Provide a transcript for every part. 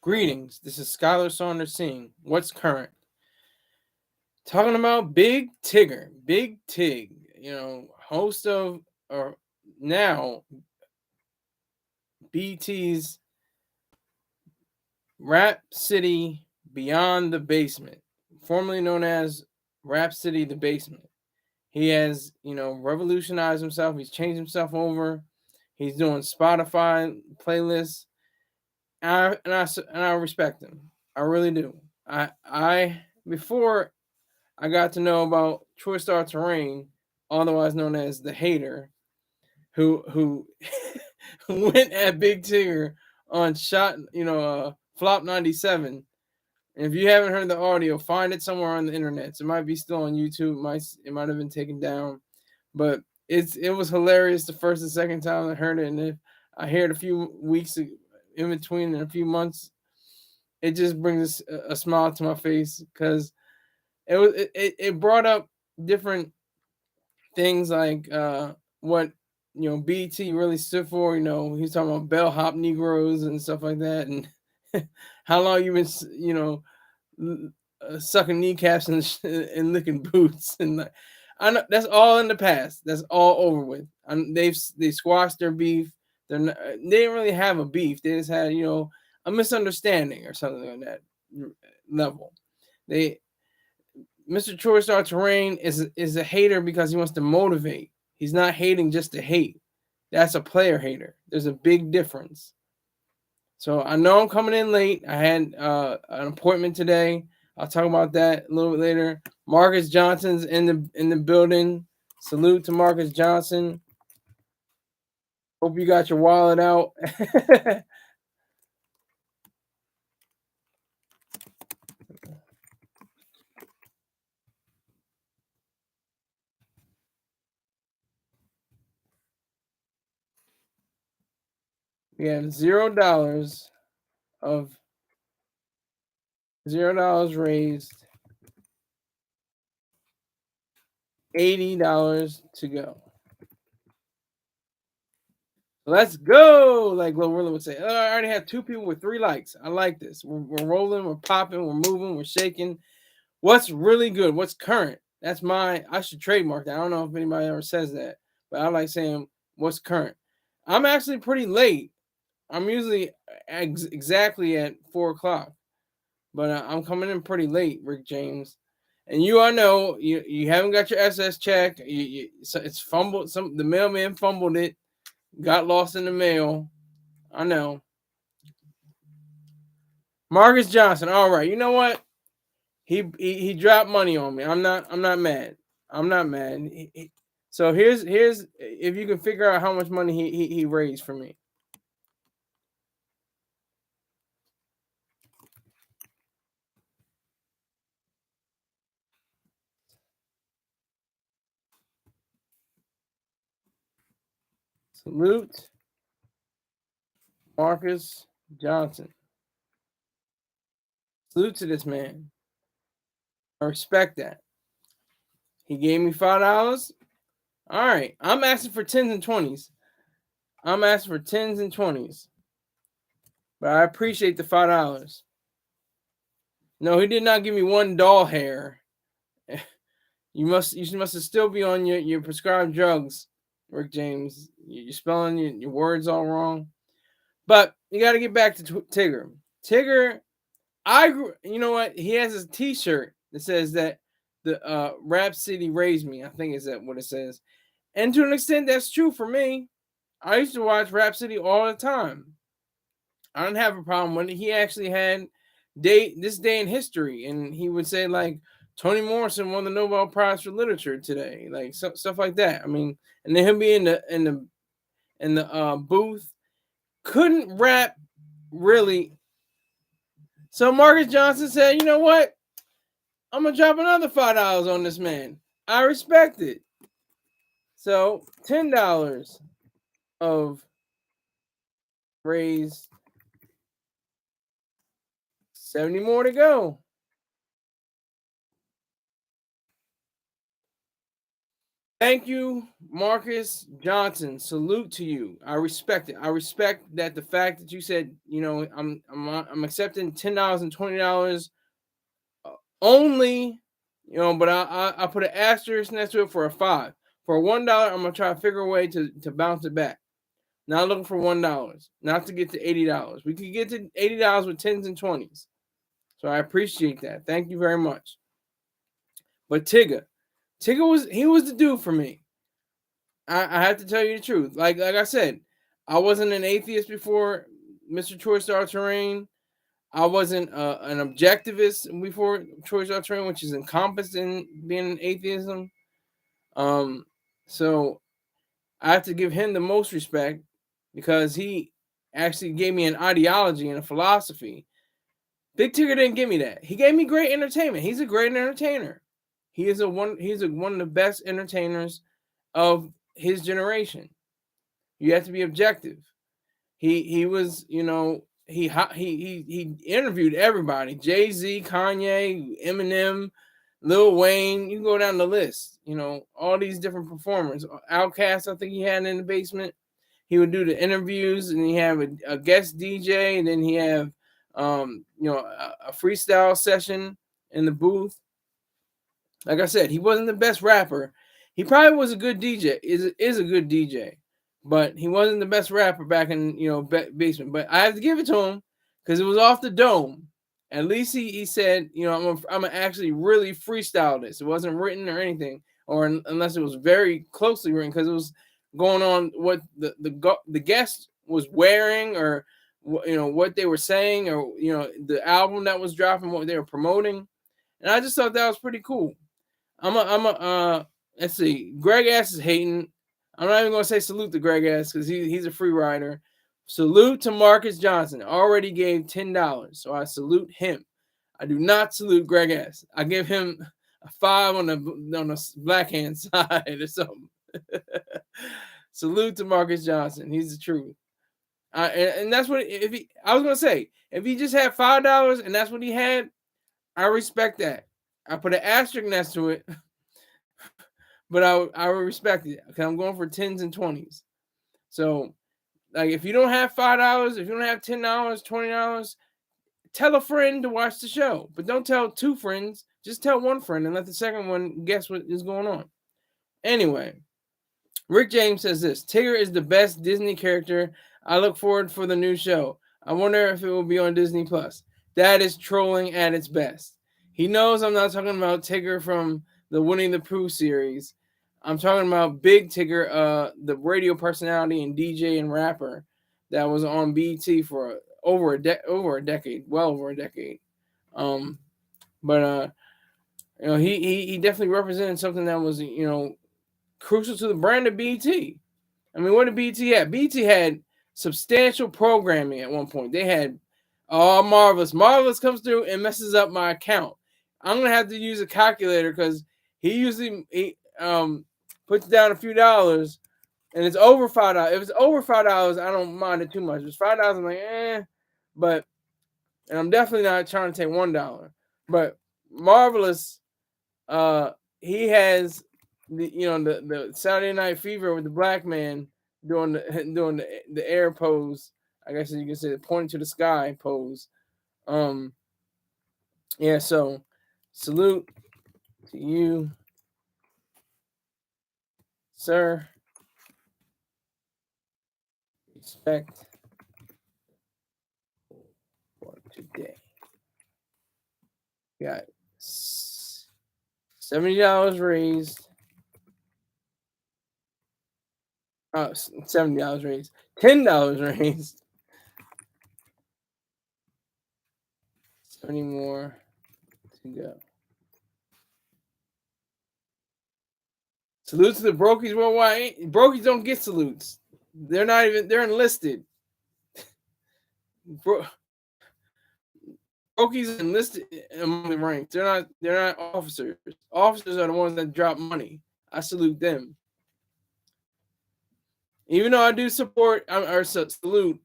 Greetings. This is Skylar Saunders Singh. What's current? Talking about Big Tigger, Big Tig. Host of or now BT's Rap City Beyond the Basement, formerly known as Rap City The Basement. He has, revolutionized himself. He's changed himself over. He's doing Spotify playlists. And I respect him. I really do. Before I got to know about Troy Star Terrain, otherwise known as the Hater, who went at Big Tigger on Flop 97. And if you haven't heard the audio, find it somewhere on the internet. It might be still on YouTube. It might have been taken down, but it was hilarious the first and second time I heard it. And if I hear it a few weeks in between and a few months, it just brings a smile to my face because it brought up different things like what BT really stood for. He's talking about bellhop Negroes and stuff like that, and how long you been sucking kneecaps and licking boots, and I know that's all in the past. That's all over with. They squashed their beef. They didn't really have a beef. They just had a misunderstanding or something on that level. Mr. Troy Star Terrain is a hater because he wants to motivate. He's not hating just to hate. That's a player hater. There's a big difference. So I know I'm coming in late. I had an appointment today. I'll talk about that a little bit later. Marcus Johnson's in the building. Salute to Marcus Johnson. Hope you got your wallet out. We have $0 of $0 raised. $80 to go. Let's go, like Glorilla would say. I already have 2 people with 3 likes. I like this. We're rolling, we're popping, we're moving, we're shaking. What's really good? What's current? I should trademark that. I don't know if anybody ever says that, but I like saying what's current. I'm actually pretty late. I'm usually exactly at 4 o'clock, but I'm coming in pretty late, Rick James. And you all know you haven't got your SS check. So it's fumbled. The mailman fumbled it. Got lost in the mail. I know. Marcus Johnson. All right. You know what? He dropped money on me. I'm not mad. I'm not mad. So here's if you can figure out how much money he raised for me. Salute Marcus Johnson. Salute to this man. I respect that. He gave me $5. All right. I'm asking for 10s and 20s. I'm asking for 10s and 20s. But I appreciate the $5. No, he did not give me one doll hair. You must still be on your prescribed drugs, Rick James. You're spelling your words all wrong. But you got to get back to Tigger. Tigger, you know what? He has a T-shirt that says that the Rap City raised me. I think is that what it says. And to an extent, that's true for me. I used to watch Rap City all the time. I don't have a problem when he actually had this day in history, and he would say like Toni Morrison won the Nobel Prize for Literature today, like stuff like that. I mean, and then he'll be in the booth, couldn't rap really. So Marcus Johnson said, "You know what? I'm gonna drop another $5 on this man. I respect it." So $10 of raised, 70 more to go. Thank you, Marcus Johnson. Salute to you. I respect it. I respect that the fact that you said, I'm accepting $10 and $20 only, but I put an asterisk next to it for a 5. For $1, I'm gonna try to figure a way to bounce it back. Not looking for $1, not to get to $80. We could get to $80 with 10s and 20s. So I appreciate that. Thank you very much. But Tigger was the dude for me. I have to tell you the truth. Like I said, I wasn't an atheist before Mr. Choice Star Terrain. I wasn't an objectivist before Choice Star Terrain, which is encompassed in being an atheism. So I have to give him the most respect because he actually gave me an ideology and a philosophy. Big Tigger didn't give me that. He gave me great entertainment. He's a great entertainer. He's one of the best entertainers of his generation. You have to be objective. He was, he interviewed everybody. Jay-Z, Kanye, Eminem, Lil Wayne. You can go down the list. All these different performers. Outkast, I think he had in the basement. He would do the interviews, and he have a guest DJ, and then he have a freestyle session in the booth. Like I said, he wasn't the best rapper. He probably was a good DJ. Is a good DJ, but he wasn't the best rapper back in basement. But I have to give it to him because it was off the dome. At least he said, I'm gonna actually really freestyle this. It wasn't written or anything, or unless it was very closely written because it was going on what the guest was wearing or what they were saying or the album that was dropping, what they were promoting, and I just thought that was pretty cool. Let's see. Greg Ass is hating. I'm not even gonna say salute to Greg Ass because he's a free rider. Salute to Marcus Johnson. Already gave $10, so I salute him. I do not salute Greg Ass. I give him a 5 on the black hand side or something. Salute to Marcus Johnson. He's the truth. And that's what I was gonna say. If he just had $5 and that's what he had, I respect that. I put an asterisk next to it, but I would respect it because I'm going for 10s and 20s. So, like, if you don't have $5, if you don't have $10, $20, tell a friend to watch the show, but don't tell 2 friends. Just tell 1 friend and let the second one guess what is going on. Anyway, Rick James says this: Tigger is the best Disney character. I look forward for the new show. I wonder if it will be on Disney Plus. That is trolling at its best. He knows I'm not talking about Tigger from the Winnie the Pooh series. I'm talking about Big Tigger, the radio personality and DJ and rapper that was on BET for over a decade, well over a decade. But he definitely represented something that was crucial to the brand of BET. I mean, what did BET have? BET had substantial programming at one point. They had Marvelous. Marvelous comes through and messes up my account. I'm gonna have to use a calculator because he usually puts down a few dollars, and it's over $5. If it's over $5, I don't mind it too much. If it's $5, I'm like, but and I'm definitely not trying to take $1. But Marvelous, he has the Saturday Night Fever with the black man doing the air pose. I guess you can say the pointing to the sky pose. Yeah, so salute to you, sir. Respect for today. Got $70 raised. $70 raised. $10 raised. 70 more to go. Salute to the Brokies worldwide. Brokies don't get salutes. They're enlisted. Brokies enlisted among the ranks. They're not officers. Officers are the ones that drop money. I salute them. Even though I do support or salute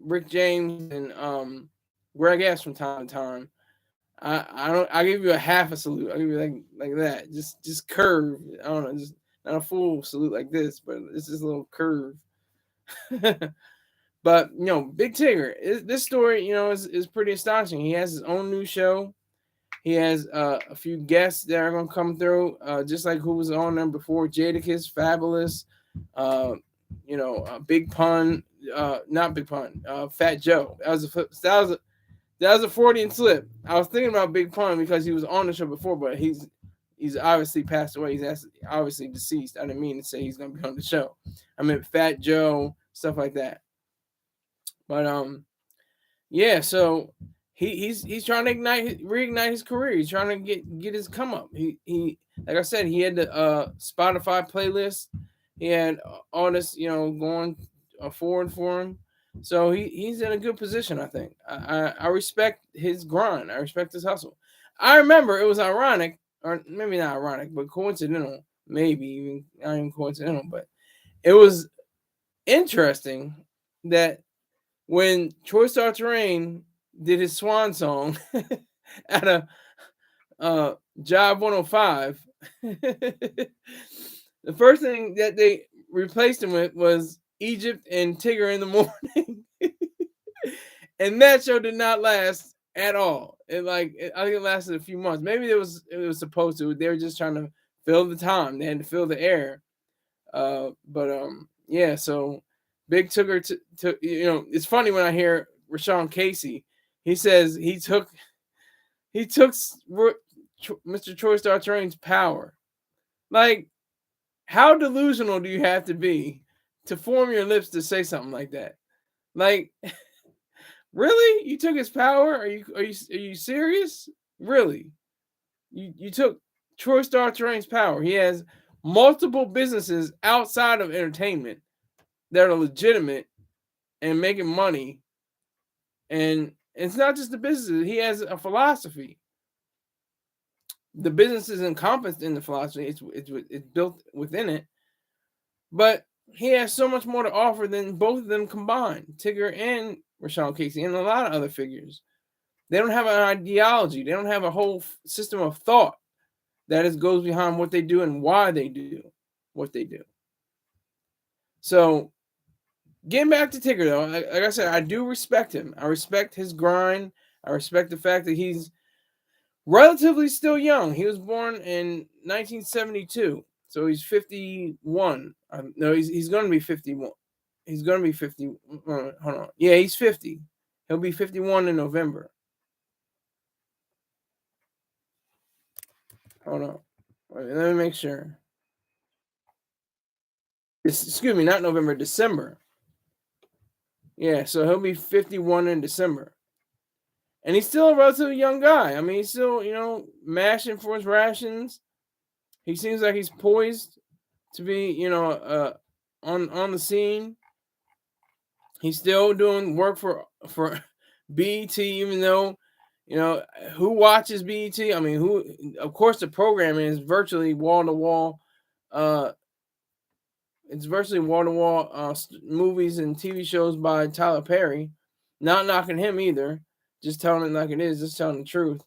Rick James and Greg S from time to time, I give you a half a salute. I give you like that. Just curve. I don't know. Just not a full salute like this, but it's just a little curve. But Big Tigger, this story, is pretty astonishing. He has his own new show. He has a few guests that are gonna come through, just like who was on there before: Jadakiss, Fabolous, Big Pun, not Big Pun, Fat Joe. That was a Freudian slip. I was thinking about Big Pun because he was on the show before, but he's obviously passed away. He's obviously deceased. I didn't mean to say he's gonna be on the show. I meant Fat Joe, stuff like that. But yeah. So he's trying to reignite his career. He's trying to get his come up. He like I said, he had the Spotify playlist. He had all this going forward for him. So he's in a good position, I think. I respect his grind. I respect his hustle. I remember it was ironic, or maybe not ironic, but coincidental. Maybe even not even coincidental, but it was interesting that when Troy Star Terrain did his swan song at a Job 105, the first thing that they replaced him with was Egypt and Tigger in the Morning. And that show did not last at all. I think it lasted a few months. Maybe it was supposed to. They were just trying to fill the time. They had to fill the air. Yeah, so Big Tigger took it's funny when I hear Rashawn Casey. He says he took Mr. Troy Star Terrain's power. Like, how delusional do you have to be to form your lips to say something like that? Like, really? You took his power? Are you serious? Really? You took Troy Star Terrain's power. He has multiple businesses outside of entertainment that are legitimate and making money. And it's not just the businesses. He has a philosophy. The business is encompassed in the philosophy. It's built within it. But he has so much more to offer than both of them combined, Tigger and Rashawn Casey, and a lot of other figures. They don't have an ideology. They don't have a whole system of thought that goes behind what they do and why they do what they do. So, getting back to Tigger, though, like I said, I do respect him. I respect his grind. I respect the fact that he's relatively still young. He was born in 1972, so he's 51. No, he's going to be 51. He's going to be 50. Hold on. Yeah, he's 50. He'll be 51 in November. Hold on. Wait, let me make sure. Excuse me, not November, December. Yeah, so he'll be 51 in December. And he's still a relatively young guy. I mean, he's still, mashing for his rations. He seems like he's poised to be, on the scene. He's still doing work for BET, even though, who watches BET? I mean, of course, the programming is virtually wall to wall. It's virtually wall to wall movies and TV shows by Tyler Perry. Not knocking him either. Just telling it like it is. Just telling the truth.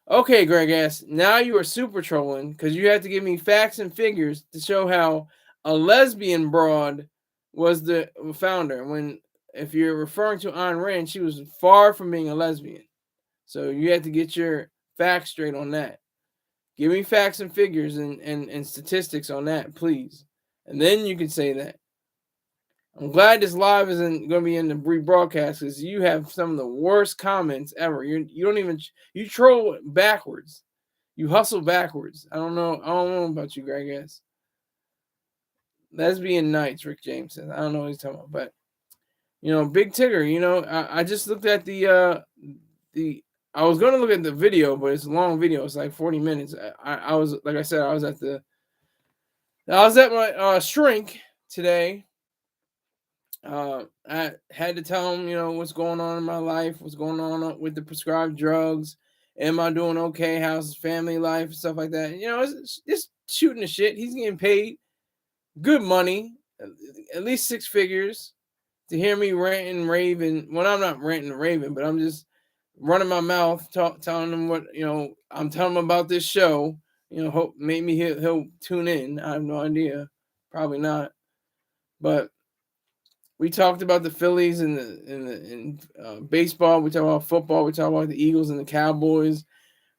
Okay, Greg S. Now you are super trolling because you have to give me facts and figures to show how a lesbian broad was the founder. If you're referring to Ayn Rand, she was far from being a lesbian. So you have to get your facts straight on that. Give me facts and figures and statistics on that, please. And then you can say that. I'm glad this live isn't going to be in the rebroadcast because you have some of the worst comments ever. You troll backwards. You hustle backwards. I don't know about you, Greg S. Lesbian Nights, Rick James says. I don't know what he's talking about, but Big Tigger. I just looked at the. I was going to look at the video, but it's a long video. It's like 40 minutes. I was, like I said, I was at my shrink today. I had to tell him, what's going on in my life, what's going on with the prescribed drugs. Am I doing okay? How's his family life and stuff like that? It's just shooting the shit. He's getting paid good money, at least 6 figures, to hear me ranting and raving. Well, I'm not ranting and raving, but I'm just running my mouth, telling him what, I'm telling him about this show. Hope maybe he'll tune in. I have no idea, probably not. But we talked about the Phillies and baseball. We talked about football. We talked about the Eagles and the Cowboys.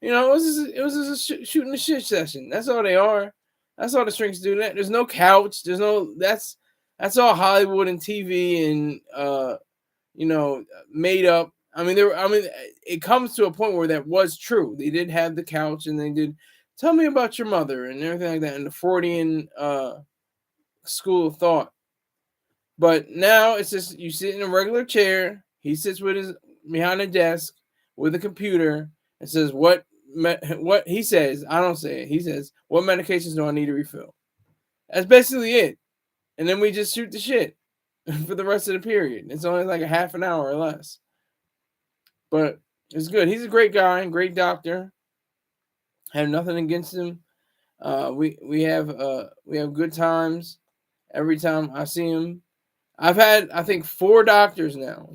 It was just a shooting the shit session. That's all they are. That's all the shrinks do. There's no couch. There's no. That's all Hollywood and TV and made up. It comes to a point where that was true. They did have the couch, and they did tell me about your mother and everything like that, and the Freudian school of thought. But now it's just you sit in a regular chair. He sits behind a desk with a computer and says what he says. I don't say it. He says, what medications do I need to refill? That's basically it. And then we just shoot the shit for the rest of the period. It's only like a half an hour or less. But it's good. He's a great guy, great doctor. I have nothing against him. We have good times every time I see him. I've had, I think, 4 doctors now.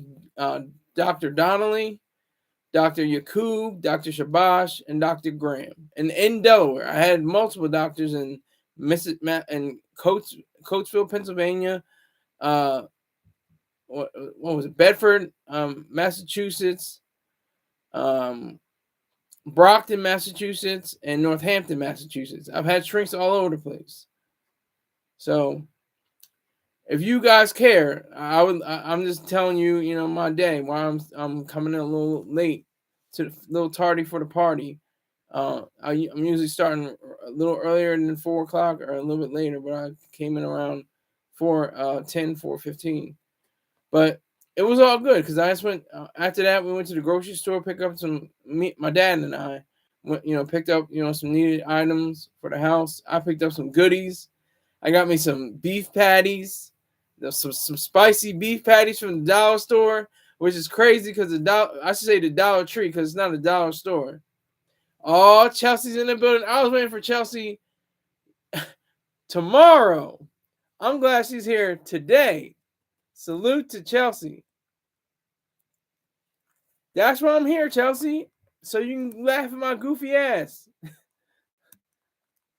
Dr. Donnelly, Dr. Yakub, Dr. Shabash, and Dr. Graham. And in Delaware, I had multiple doctors in Coatesville, Pennsylvania. What was it? Bedford, Massachusetts, Brockton, Massachusetts, and Northampton, Massachusetts. I've had shrinks all over the place. So if you guys care, I'm just telling you, my day, why I'm coming in a little late, a little tardy for the party. I'm usually starting a little earlier than 4 o'clock or a little bit later, but I came in around 4:15. But it was all good because I just went after that. We went to the grocery store, pick up my dad and I went, picked up, some needed items for the house. I picked up some goodies. I got me some beef patties. Some spicy beef patties from the dollar store, which is crazy because I should say the Dollar Tree because it's not a dollar store. Oh, Chelsea's in the building. I was waiting for Chelsea tomorrow. I'm glad she's here today. Salute to Chelsea. That's why I'm here, Chelsea. So you can laugh at my goofy ass.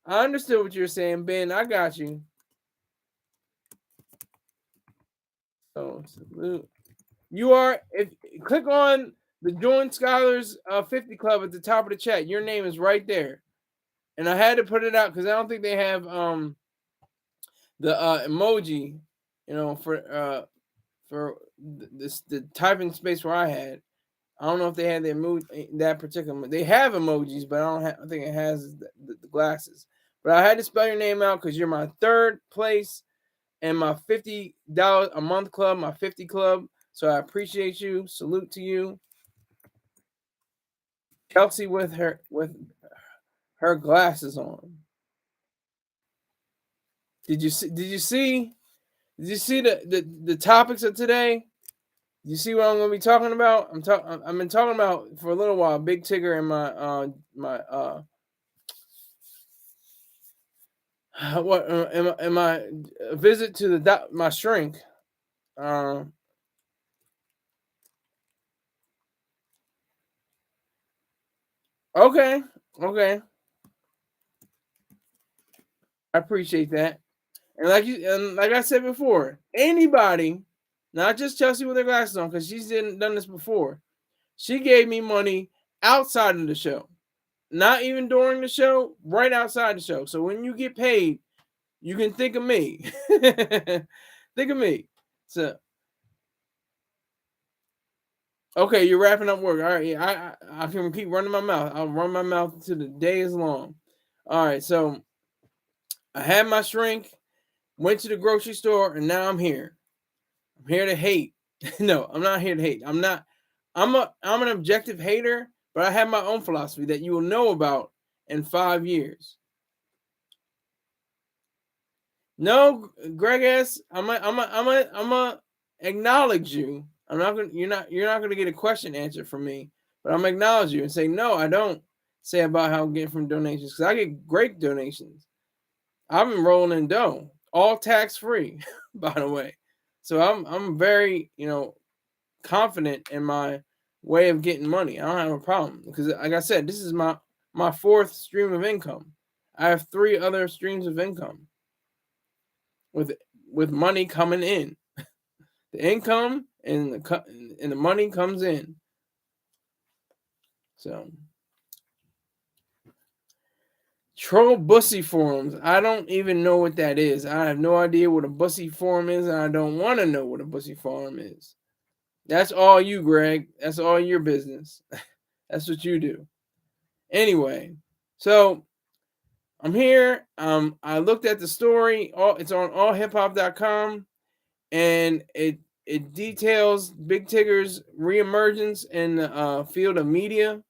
I understood what you were saying, Ben. I got you. So salute. Click on the Join Scholars 50 Club at the top of the chat. Your name is right there. And I had to put it out because I don't think they have the emoji, for the typing space where I had. I don't know if they had that particular. They have emojis, but I think it has the glasses. But I had to spell your name out because you're my 3rd place and my $50 a month club, my 50 club. So I appreciate you. Salute to you. Chelsea with her glasses on. Did you see the topics of today? You see what I'm going to be talking about? I've been talking about for a little while Big Tigger and my visit to my shrink. Okay. I appreciate that. And like I said before, anybody, not just Chelsea with her glasses on, because she's done this before. She gave me money outside of the show, not even during the show, right outside the show. So when you get paid, you can think of me. Think of me. So okay, you're wrapping up work. All right, yeah, I can keep running my mouth. I'll run my mouth until the day is long. All right, so I had my shrink, went to the grocery store, and now I'm here. I'm here to hate. No, I'm not here to hate. I'm an objective hater, but I have my own philosophy that you will know about in 5 years. No, Greg S. I'm gonna acknowledge you. You're not gonna get a question answered from me, but I'm gonna acknowledge you and say no. I don't say about how I'm getting from donations because I get great donations. I've been rolling in dough, all tax free, by the way. So I'm very confident in my way of getting money. I don't have a problem because, like I said, this is my fourth stream of income. I have 3 other streams of income with money coming in. The income and the money comes in. So, troll bussy forums. I don't even know what that is. I have no idea what a bussy forum is, and I don't want to know what a bussy forum is. That's all you, Greg. That's all your business. That's what you do. Anyway, so I'm here. I looked at the story. It's on allhiphop.com, and it details Big Tigger's reemergence in the field of media.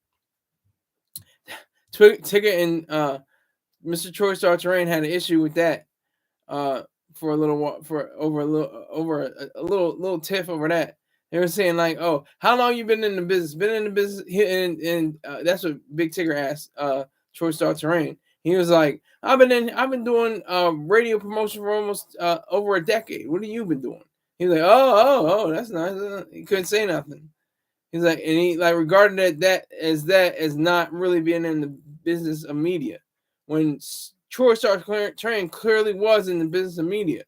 Tigger and Mr. Troy Star Terrain had an issue with that for a little while, for over a little tiff over that. They were saying like, "Oh, how long you been in the business? Been in the business?" And that's what Big Tigger asked Troy Star Terrain. He was like, I've been doing radio promotion for almost over a decade. What have you been doing?" He was like, oh, that's nice. He couldn't say nothing. He's like, and he like regarded that as not really being in the business of media, when Troy Star Terrain clearly was in the business of media.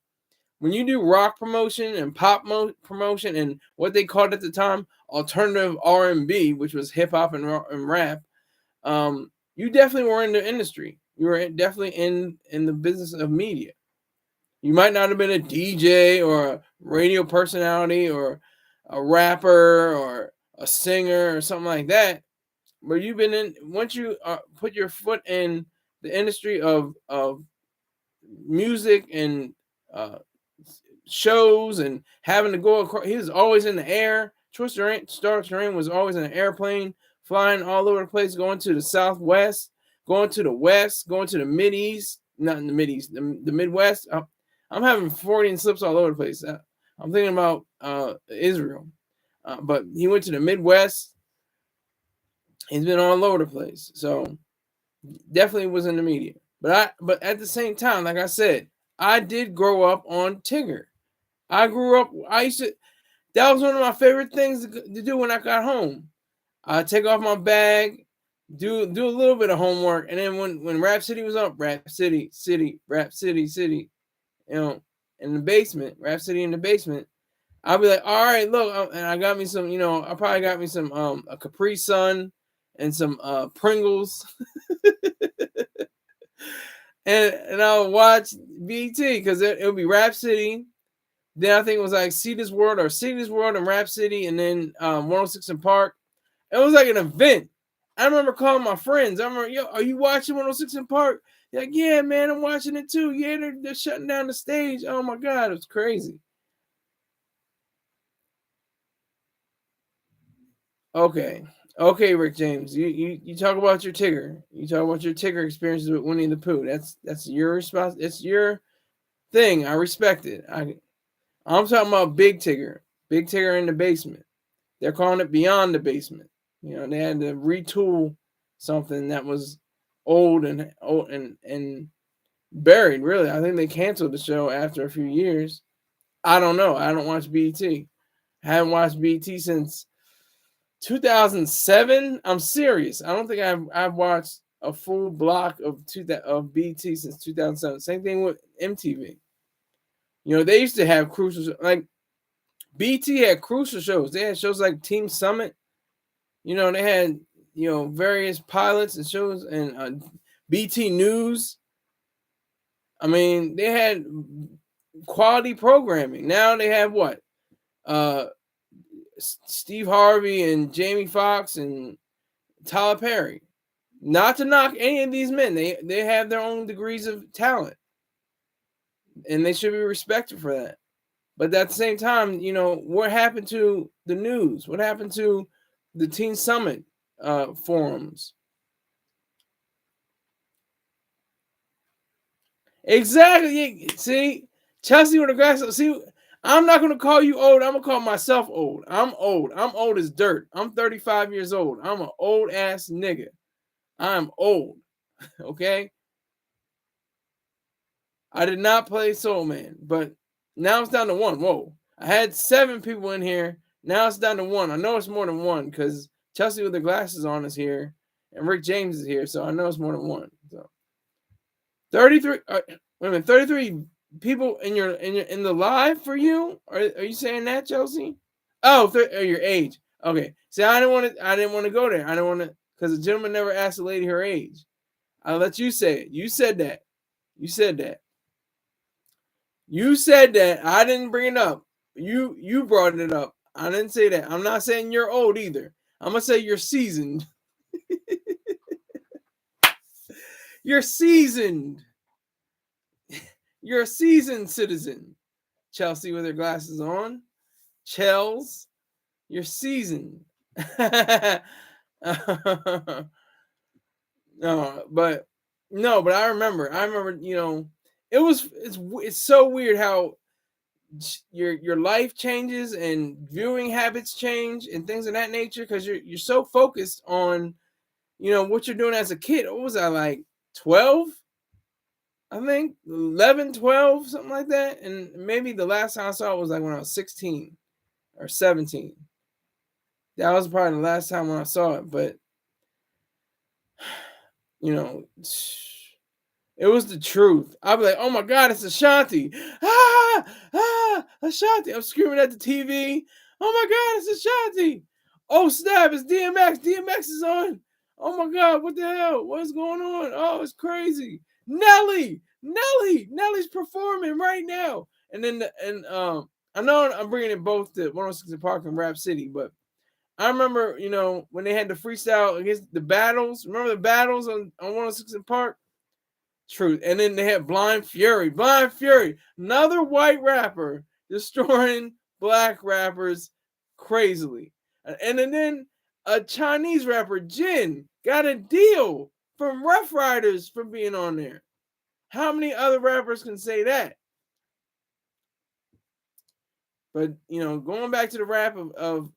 When you do rock promotion and pop promotion and what they called at the time alternative R&B, which was hip hop and rap, you definitely were in the industry. You were definitely in the business of media. You might not have been a DJ or a radio personality or a rapper or a singer or something like that, but you've been in. Once you put your foot in the industry of music and shows and having to go across, he was always in the air. Troy Star Terrain was always in an airplane, flying all over the place, going to the Southwest, going to the West, going to the Mideast, not in the Mideast, the Midwest. I'm having Freudian slips all over the place. I'm thinking about Israel, but he went to the Midwest. He's been all over the place, so definitely was in the media. But at the same time, like I said, I did grow up on Tigger. I grew up. That was one of my favorite things to do when I got home. I take off my bag, do a little bit of homework, and then when Rap City was up, Rap City, Rap City, in the basement, Rap City in the basement, I'll be like, all right, look, and I got me some, I probably got me some a Capri Sun and some Pringles. and I'll watch BT because it'll be Rap City. Then I think it was like See This World and Rap City, and then 106 in Park. It was like an event. I remember calling my friends. I remember, yo, are you watching 106 in Park? They're like, yeah, man, I'm watching it too. Yeah, they're shutting down the stage. Oh my God, it was crazy. Okay, Rick James. You talk about your Tigger. You talk about your Tigger experiences with Winnie the Pooh. That's your response. It's your thing. I respect it. I'm talking about Big Tigger. Big Tigger in the basement. They're calling it Beyond the Basement. They had to retool something that was old and buried. Really, I think they canceled the show after a few years. I don't know. I don't watch BT. I haven't watched BT since 2007. I'm serious. I don't think I've watched a full block of BT since 2007. Same thing with MTV. They used to have crucial, like BT had crucial shows. They had shows like Team Summit. They had various pilots and shows and BT News. I mean, they had quality programming. Now they have what? Steve Harvey and Jamie Foxx and Tyler Perry. Not to knock any of these men. They have their own degrees of talent. And they should be respected for that. But at the same time, what happened to the news? What happened to the Teen Summit forums? Exactly. See, Chelsea with the grass. See, I'm not going to call you old. I'm going to call myself old. I'm old. I'm old as dirt. I'm 35 years old. I'm an old ass nigga. I'm old. Okay? I did not play Soul Man, but now it's down to one. Whoa. I had 7 people in here. Now it's down to 1. I know it's more than 1 because Chelsea with her glasses on is here, and Rick James is here, so I know it's more than 1. So 33. Wait a minute, 33 people in the live for you? Are you saying that, Chelsea? Oh, your age. Okay. See, I didn't want to go there. I didn't want to, because the gentleman never asked the lady her age. I'll let you say it. You said that. You said that. You said that. I didn't bring it up. You brought it up. I didn't say that. I'm not saying you're old either. I'm gonna say you're seasoned. You're seasoned. You're a seasoned citizen. Chelsea with her glasses on. Chels, you're seasoned. But I remember, you know, it's so weird how your life changes and viewing habits change and things of that nature, because you're so focused on, you know, what you're doing as a kid. What was I, like 12? I think 11, 12, something like that. And maybe the last time I saw it was like when I was 16 or 17. That was probably the last time when I saw it. But, you know, it was the truth. I'd be like, oh my God, it's Ashanti. Ashanti. I'm screaming at the TV. Oh my God, it's Ashanti. Oh snap, it's DMX. DMX is on. Oh my God, what the hell? What's going on? Oh, it's crazy. Nelly's performing right now. And then I know I'm bringing it both to 106 Park and Rap City, but I remember, you know, when they had the freestyle against the battles. Remember the battles on 106 Park? Truth. And then they had Blind Fury, another white rapper destroying black rappers crazily. And then a Chinese rapper, Jin, got a deal from Rough Riders for being on there. How many other rappers can say that? But, you know, going back to the rap of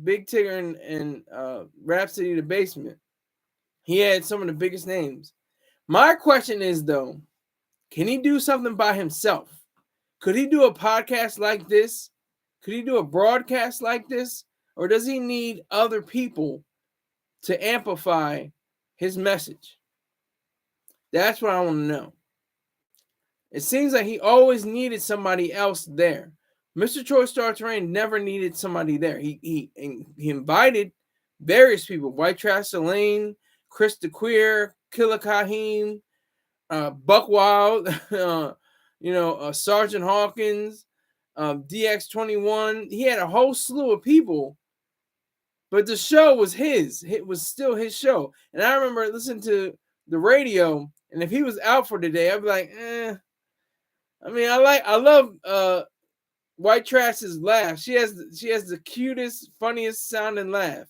Big Tigger and Rhapsody the Basement, he had some of the biggest names. My question is, though, can he do something by himself? Could he do a podcast like this? Could he do a broadcast like this? Or does he need other people to amplify his message? That's what I want to know. It seems like he always needed somebody else there. Mr. Troy Star Terrain never needed somebody there. He invited various people: White Trash Selene, Chris the Queer, Killer Kahim, Buck Wild, Sergeant Hawkins, DX21. He had a whole slew of people, but the show was his. It was still his show. And I remember listening to the radio, and if he was out for the day, I'd be like, I mean, I love White Trash's laugh. She has the cutest, funniest sounding laugh.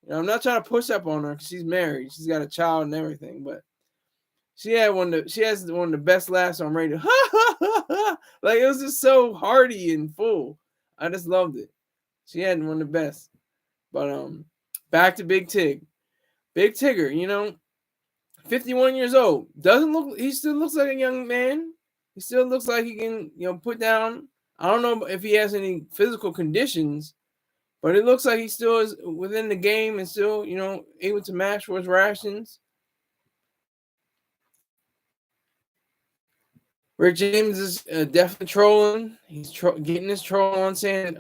You know, I'm not trying to push up on her because she's married. She's got a child and everything, but she has one of the best laughs on radio. Like, it was just so hearty and full. I just loved it. She had one of the best. But back to Big Tig. Big Tigger, you know, 51 years old. He still looks like a young man. He still looks like he can, you know, put down. I don't know if he has any physical conditions, but it looks like he still is within the game and still, you know, able to match for his rations. Rick James is definitely trolling. He's getting his troll on, saying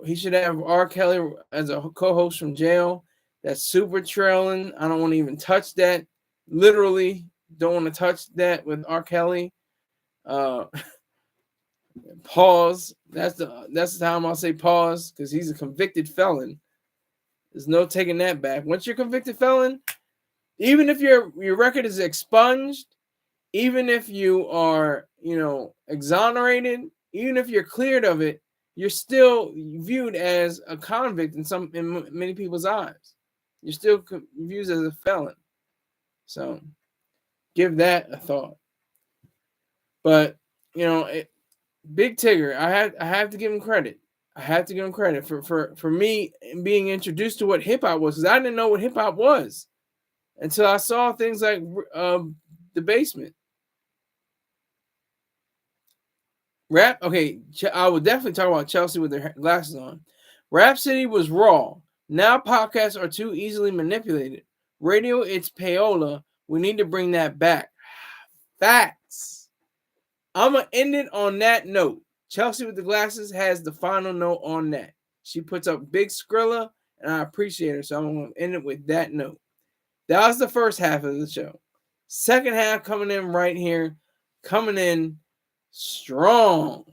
he should have R. Kelly as a co-host from jail. That's super trolling. I don't want to even touch that. Literally, don't want to touch that with R. Kelly. Pause. That's the time I'll say pause, because he's a convicted felon. There's no taking that back. Once you're a convicted felon, even if your record is expunged, even if you are, you know, exonerated, even if you're cleared of it, you're still viewed as a convict in many people's eyes. You're still viewed as a felon. So give that a thought. But, you know, Big Tigger, I have to give him credit. I have to give him credit for me being introduced to what hip hop was, because I didn't know what hip hop was until I saw things like The Basement. Rap, okay, I would definitely talk about Chelsea with her glasses on. Rhapsody was raw. Now podcasts are too easily manipulated. Radio, it's payola. We need to bring that back. Facts. I'm going to end it on that note. Chelsea with the glasses has the final note on that. She puts up big Skrilla, and I appreciate her, so I'm going to end it with that note. That was the first half of the show. Second half coming in right here, coming in strong.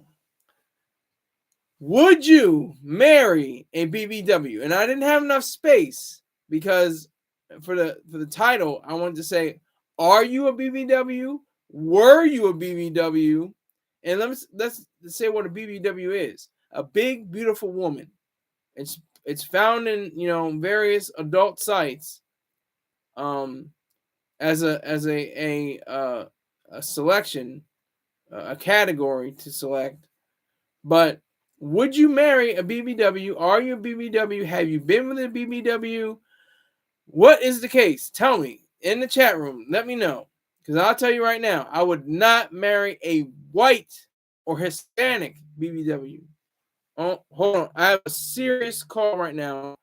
Would you marry a BBW? And I didn't have enough space because for the title, I wanted to say, are you a BBW? Were you a BBW? And let's say what a BBW is. A big, beautiful woman. It's found in various adult sites as a selection, a category to select. But would you marry a BBW? Are you a BBW? Have you been with a BBW? What is the case? Tell me in the chat room. Let me know. Because I'll tell you right now, I would not marry a white or Hispanic BBW. Oh, hold on. I have a serious call right now.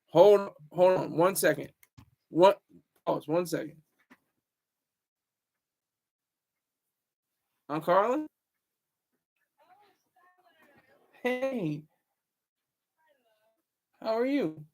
Hold on. 1 second. Pause 1 second. I'm Carlin. Hey. How are you?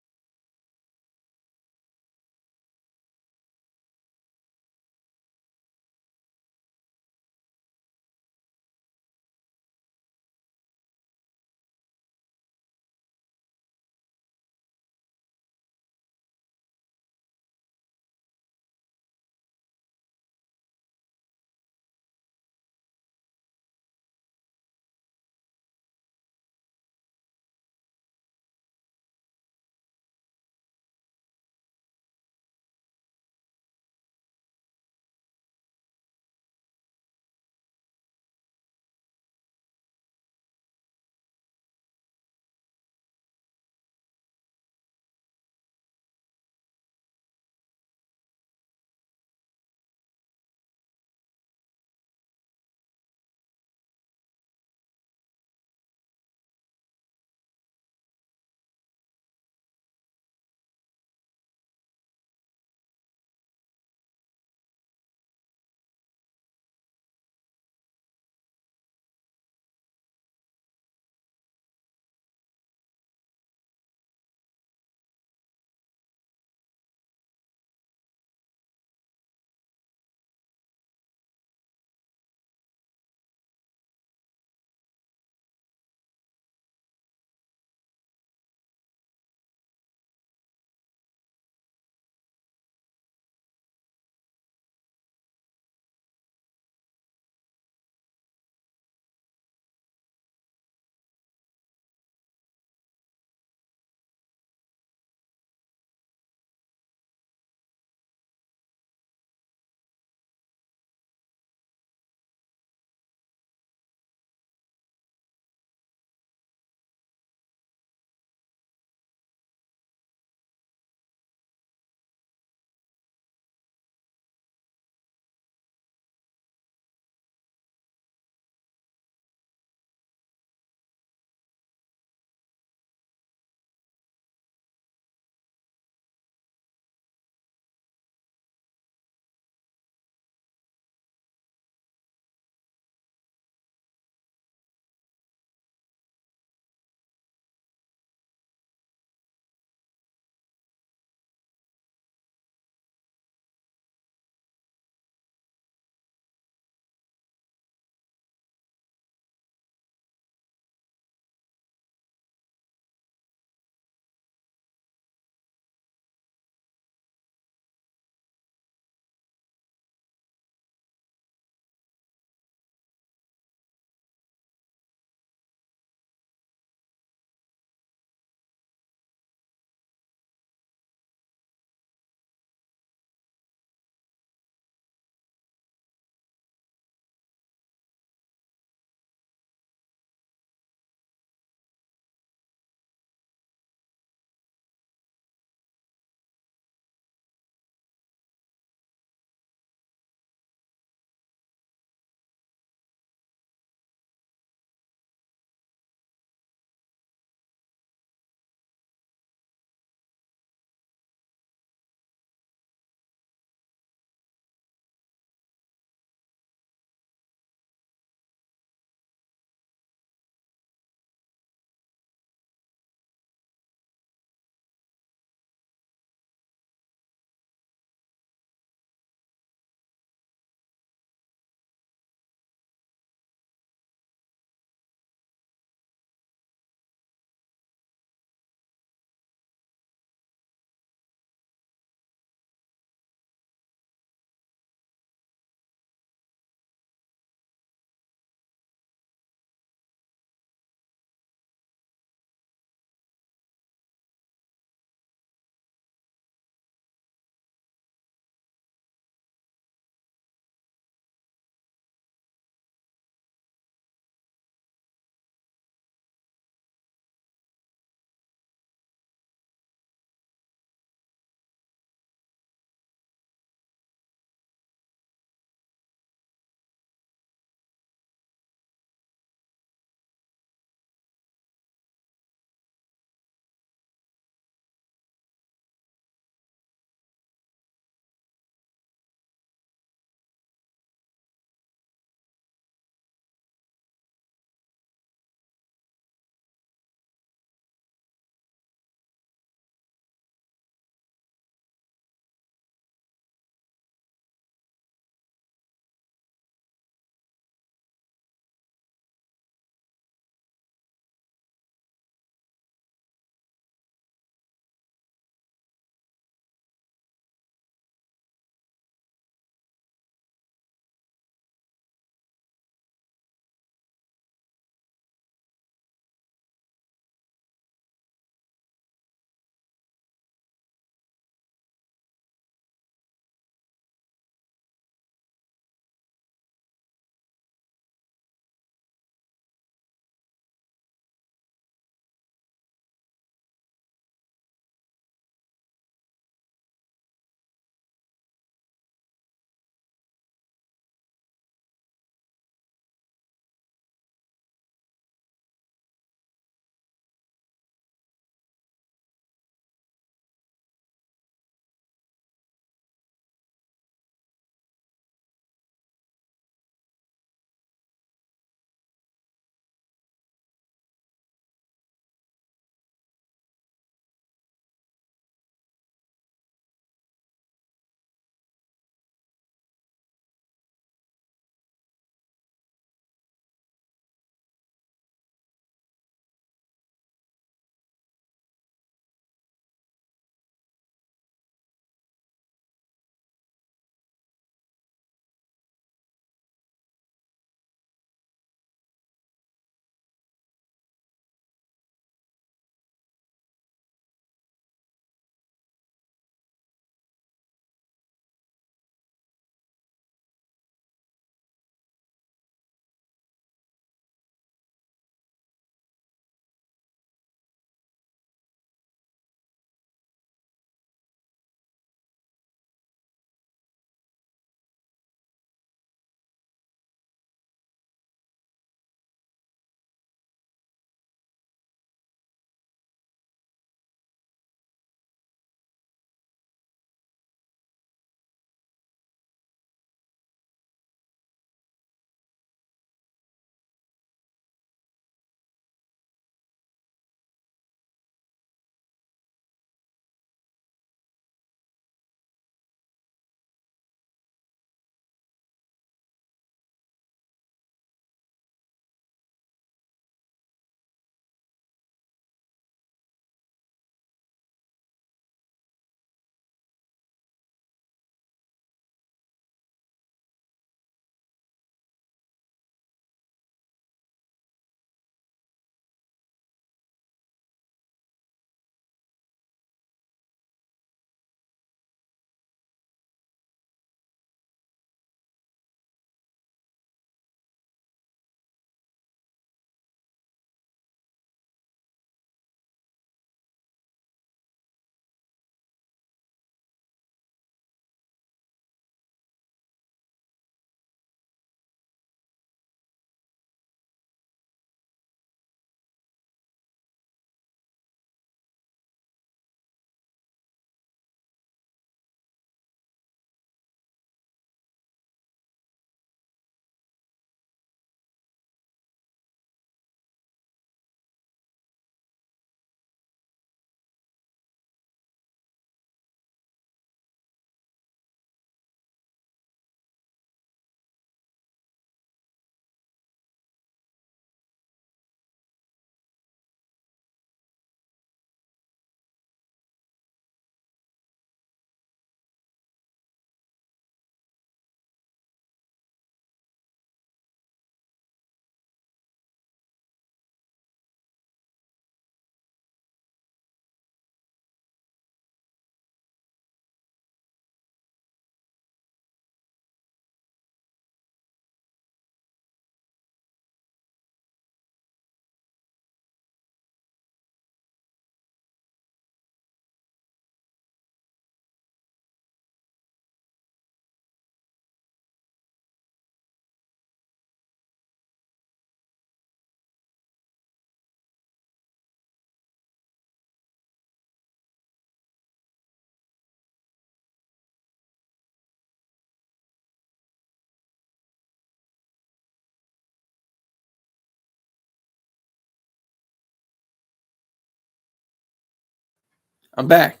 I'm back.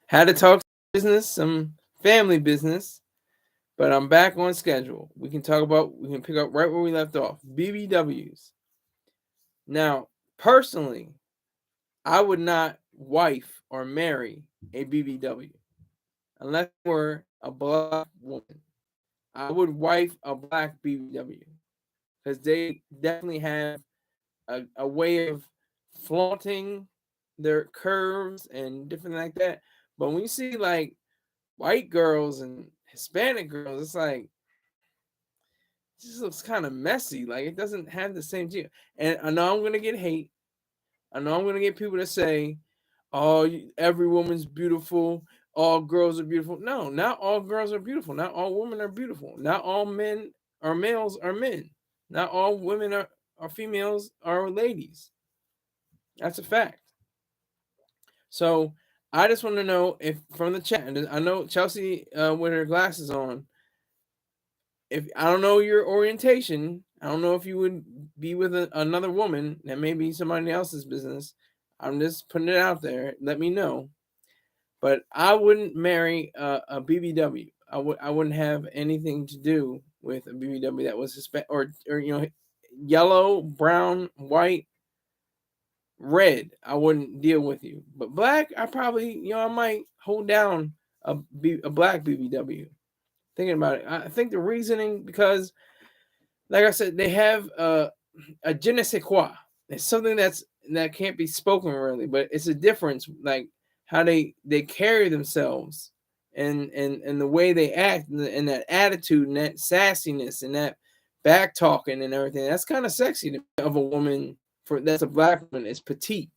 Had to talk business, some family business, but I'm back on schedule. We can pick up right where we left off. BBWs. Now, personally, I would not wife or marry a BBW unless they were a black woman. I would wife a black BBW because they definitely have a way of flaunting their curves and different like that. But when you see like white girls and Hispanic girls, it's like it just looks kind of messy. Like it doesn't have the same deal. And I know I'm gonna get hate. I know I'm gonna get people to say, "Oh, every woman's beautiful. All girls are beautiful." No, not all girls are beautiful. Not all women are beautiful. Not all men or males are men. Not all women are females are ladies. That's a fact. So I just want to know if from the chat, and I know Chelsea with her glasses on. If I don't know your orientation, I don't know if you would be with another woman. That may be somebody else's business. I'm just putting it out there. Let me know. But I wouldn't marry a BBW. I wouldn't have anything to do with a BBW that was Hispanic or yellow, brown, white, red. I wouldn't deal with you. But black, I probably I might hold down a black BBW. Thinking about it, I think the reasoning because, like I said, they have a je ne sais quoi. It's something that can't be spoken really, but it's a difference, like how they carry themselves and the way they act and that attitude and that sassiness and that back talking and everything. That's kind of sexy to me of a woman that's a black woman. It's petite,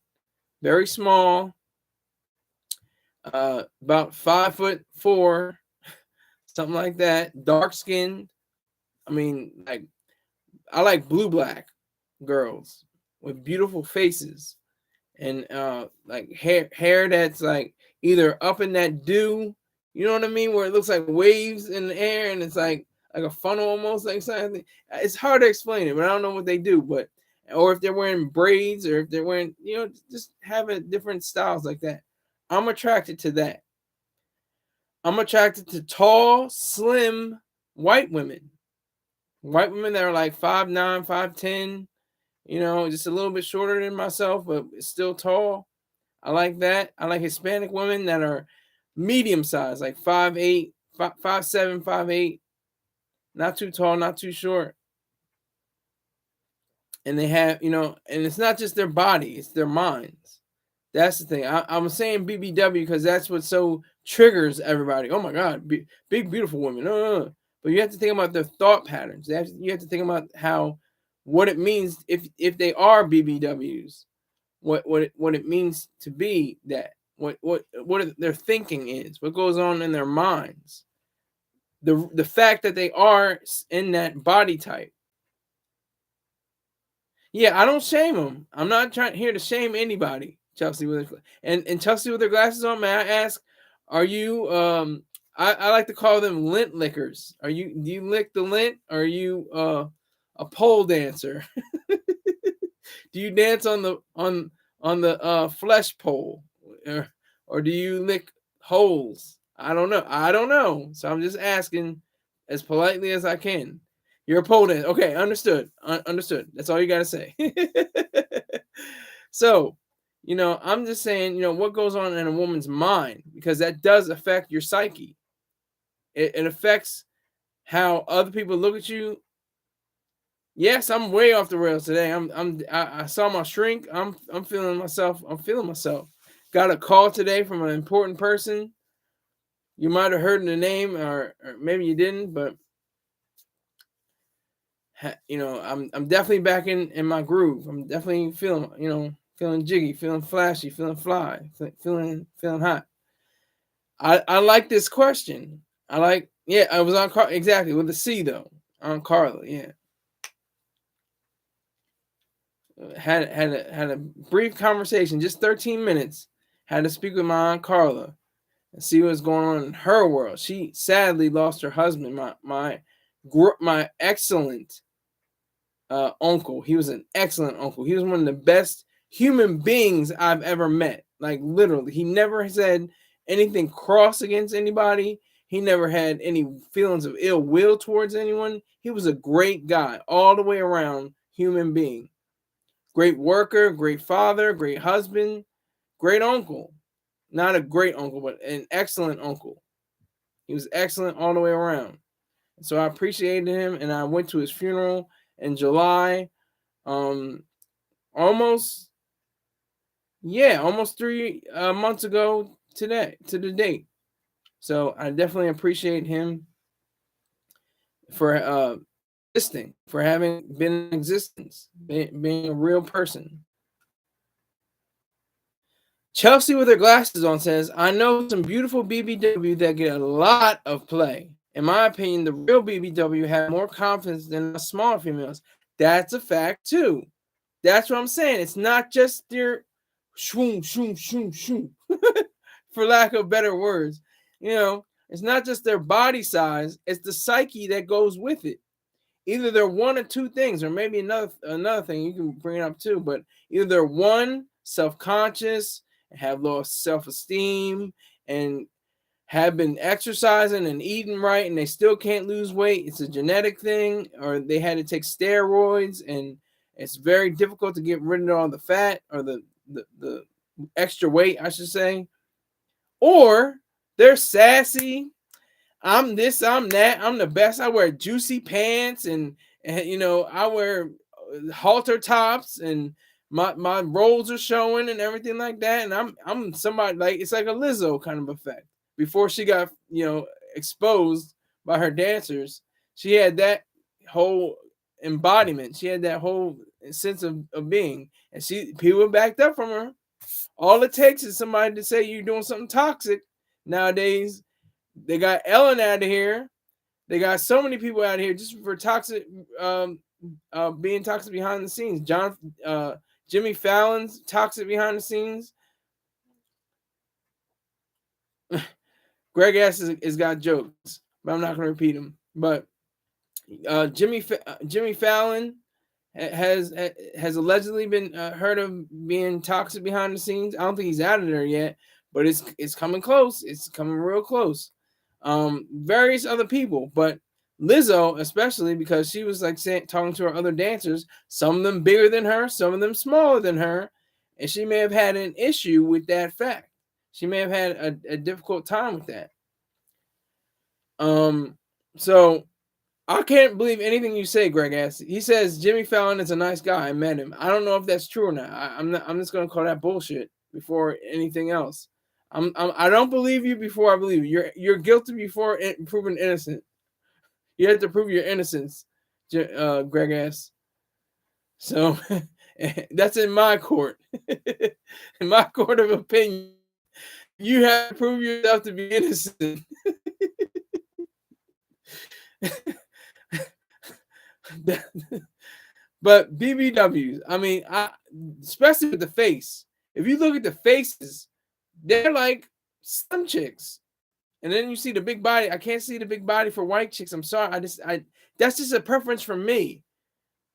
very small, about 5'4", something like that, dark skinned. I mean, like I like blue-black girls with beautiful faces and like hair that's like either up in that dew, you know what I mean, where it looks like waves in the air and it's like a funnel almost, like something. It's hard to explain it, but I don't know what they do. But or if they're wearing braids or if they're wearing, just having different styles like that. I'm attracted to that. I'm attracted to tall, slim white women. White women that are like 5'9", 5'10", just a little bit shorter than myself, but still tall. I like that. I like Hispanic women that are medium size, like 5'8", 5'7", 5'8", not too tall, not too short. And they have, and it's not just their body, it's their minds. That's the thing. I'm saying BBW because that's what so triggers everybody. Oh my God, big beautiful women. But you have to think about their thought patterns. You have to think about what it means if they are BBWs. What it means to be that. What their thinking is. What goes on in their minds. The fact that they are in that body type. Yeah, I don't shame them. I'm not here to shame anybody. Chelsea and Chelsea with her glasses on. May I ask, are you I like to call them lint lickers. Do you lick the lint? Or are you a pole dancer? Do you dance on the flesh pole? Or do you lick holes? I don't know. So I'm just asking as politely as I can. You're a pole dancer. Okay, understood. Understood. That's all you gotta say. So, I'm just saying, what goes on in a woman's mind, because that does affect your psyche. It affects how other people look at you. Yes, I'm way off the rails today. I saw my shrink. I'm feeling myself. Got a call today from an important person. You might have heard the name, or maybe you didn't, but I'm definitely back in my groove. I'm definitely feeling jiggy, feeling flashy, feeling fly, feeling hot. I like this question. I was on exactly with the C though, on Carla. Yeah. Had a brief conversation, just 13 minutes. Had to speak with my Aunt Carla and see what's going on in her world. She sadly lost her husband, my excellent uncle. He was an excellent uncle. He was one of the best human beings I've ever met. Like literally, he never said anything cross against anybody. He never had any feelings of ill will towards anyone. He was a great guy, all the way around human being. Great worker, great father, great husband, great uncle. Not a great uncle, but an excellent uncle. He was excellent all the way around. So I appreciated him, and I went to his funeral in July. Almost 3 months ago today, to the date. So I definitely appreciate him for existing, for having been in existence, being a real person. Chelsea with her glasses on says, I know some beautiful BBW that get a lot of play. In my opinion, the real BBW have more confidence than the smaller females. That's a fact too. That's what I'm saying. It's not just their shoom, shoom, shoom, shoom, for lack of better words. You know, it's not just their body size, it's the psyche that goes with it. Either they're one or two things, or maybe another thing you can bring it up too, but either they're one, self-conscious, have low self-esteem, and have been exercising and eating right, and they still can't lose weight. It's a genetic thing, or they had to take steroids, and it's very difficult to get rid of all the fat or the extra weight, I should say. Or they're sassy. I'm this, I'm that, I'm the best. I wear juicy pants, and you know, I wear halter tops, and my rolls are showing and everything like that. And I'm somebody, like, it's like a Lizzo kind of effect. Before she got, you know, exposed by her dancers, she had that whole embodiment. She had that whole sense of being, and people backed up from her. All it takes is somebody to say you're doing something toxic. Nowadays, they got Ellen out of here. They got so many people out of here just for toxic, being toxic behind the scenes. Jimmy Fallon's toxic behind the scenes. Greg S has got jokes, but I'm not going to repeat them. But Jimmy Fallon has allegedly been heard of being toxic behind the scenes. I don't think he's out of there yet, but it's coming close. It's coming real close. Various other people, but Lizzo especially, because she was like talking to her other dancers, some of them bigger than her, some of them smaller than her, and she may have had an issue with that fact. She may have had a difficult time with that. So I can't believe anything you say, Greg Ass. He says Jimmy Fallon is a nice guy. I met him. I don't know if that's true or not. I'm just gonna call that bullshit before anything else. I don't believe you before I believe you. You're guilty before proven innocent. You have to prove your innocence, Greg Ass. So that's in my court. In my court of opinion, you have to prove yourself to be innocent. But BBWs, I mean, especially with the face. If you look at the faces, they're like slim chicks. And then you see the big body. I can't see the big body for white chicks. I'm sorry. That's just a preference for me.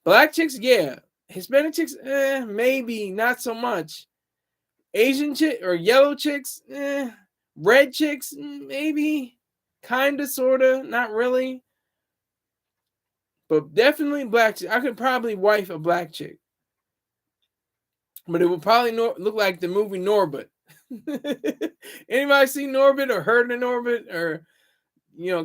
Black chicks, yeah. Hispanic chicks, maybe not so much. Asian chick or yellow chicks, red chicks, maybe, kinda, sorta, not really. But definitely black chick. I could probably wife a black chick, but it would probably look like the movie Norbit. Anybody seen Norbit or heard of Norbit, or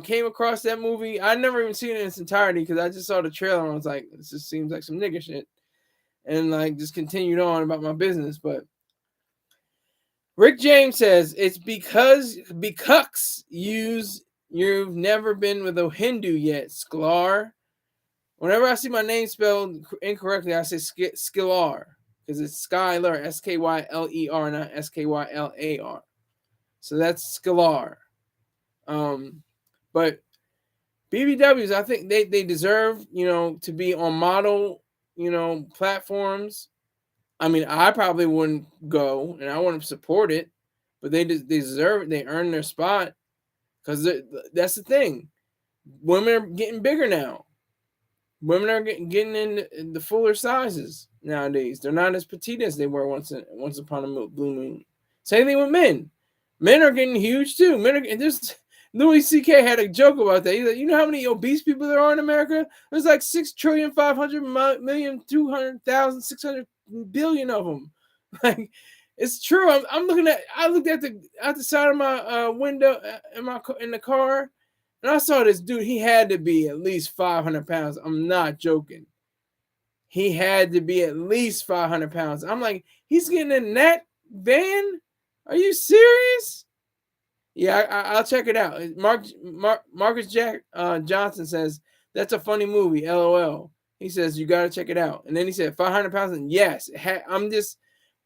came across that movie? I never even seen it in its entirety because I just saw the trailer and I was like, this just seems like some nigga shit, and like just continued on about my business. But Rick James says it's because you've never been with a Hindu yet, Sklar. Whenever I see my name spelled incorrectly, I say Sklar, because it's Skylar, Skyler, not Skylar. So that's Sklar. But BBWs, I think they deserve, to be on model, platforms. I mean, I probably wouldn't go, and I wouldn't support it, but they deserve it. They earn their spot, because that's the thing. Women are getting bigger now. Women are getting in the fuller sizes nowadays. They're not as petite as they were once upon a blue moon. Same thing with men. Men are getting huge too. Men are, and there's Louis C.K. had a joke about that. He's like, you know how many obese people there are in America? There's like 6,500,000,200,000,600,000,000,000 of them. Like, it's true. I'm looking at. I looked at the side of my window in the car, and I saw this dude. He had to be at least 500 pounds. I'm not joking. He had to be at least 500 pounds. I'm like, he's getting in that van? Are you serious? Yeah, I'll check it out. Marcus Jack Johnson says, that's a funny movie, LOL. He says, you got to check it out. And then he said, 500 pounds? And yes, I'm just,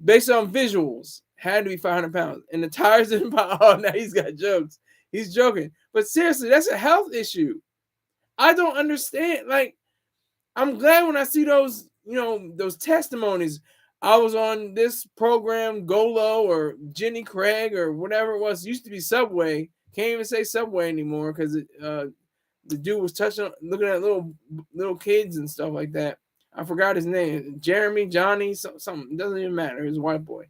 based on visuals, had to be 500 pounds. And the tires didn't pop. Oh, now he's got jokes. He's joking. But seriously, that's a health issue. I don't understand. Like, I'm glad when I see those, those testimonies. I was on this program, Golo or Jenny Craig or whatever it was. It used to be Subway. Can't even say Subway anymore because the dude was looking at little kids and stuff like that. I forgot his name. Jeremy, Johnny, something. It doesn't even matter. He's a white boy.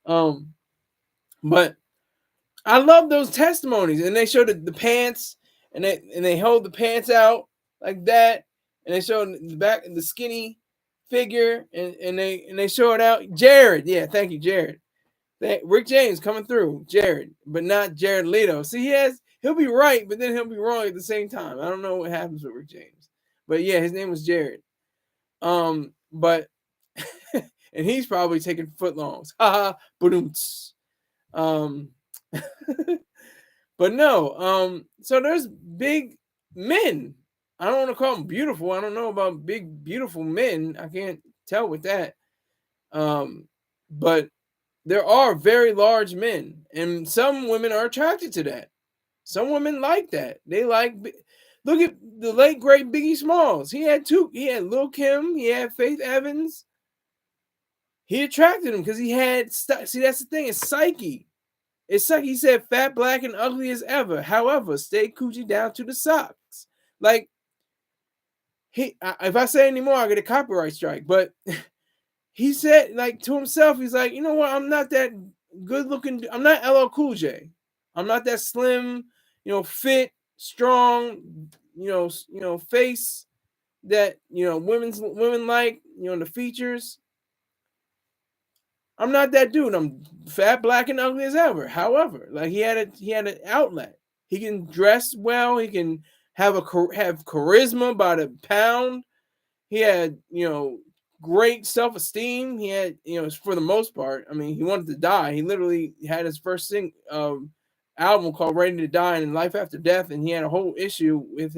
But I love those testimonies. And they show the pants and they hold the pants out like that. And they show the back, the skinny figure, and they show it out. Jared, yeah, thank you, Jared. Rick James coming through, Jared, but not Jared Leto. See, he'll be right, but then he'll be wrong at the same time. I don't know what happens with Rick James, but yeah, his name was Jared. But and he's probably taking footlongs. Haha, boom. But no, so there's big men. I don't want to call them beautiful. I don't know about big, beautiful men. I can't tell with that. But there are very large men, and some women are attracted to that. Some women like that. They like. Look at the late great Biggie Smalls. He had Lil' Kim. He had Faith Evans. He attracted him because he had. See, that's the thing. It's psyche. It's like he said, fat, black, and ugly as ever. However, stay coochie down to the socks. Like, if I say any more, I get a copyright strike. But he said, like, to himself, he's like, you know what? I'm not that good looking. I'm not LL Cool J. I'm not that slim, fit, strong, face that women like, the features. I'm not that dude. I'm fat, black, and ugly as ever. However, like he had an outlet. He can dress well. He can have charisma by the pound. He had great self-esteem. He had for the most part. I mean, he wanted to die. He literally had his first album called "Ready to Die" and "Life After Death," and he had a whole issue with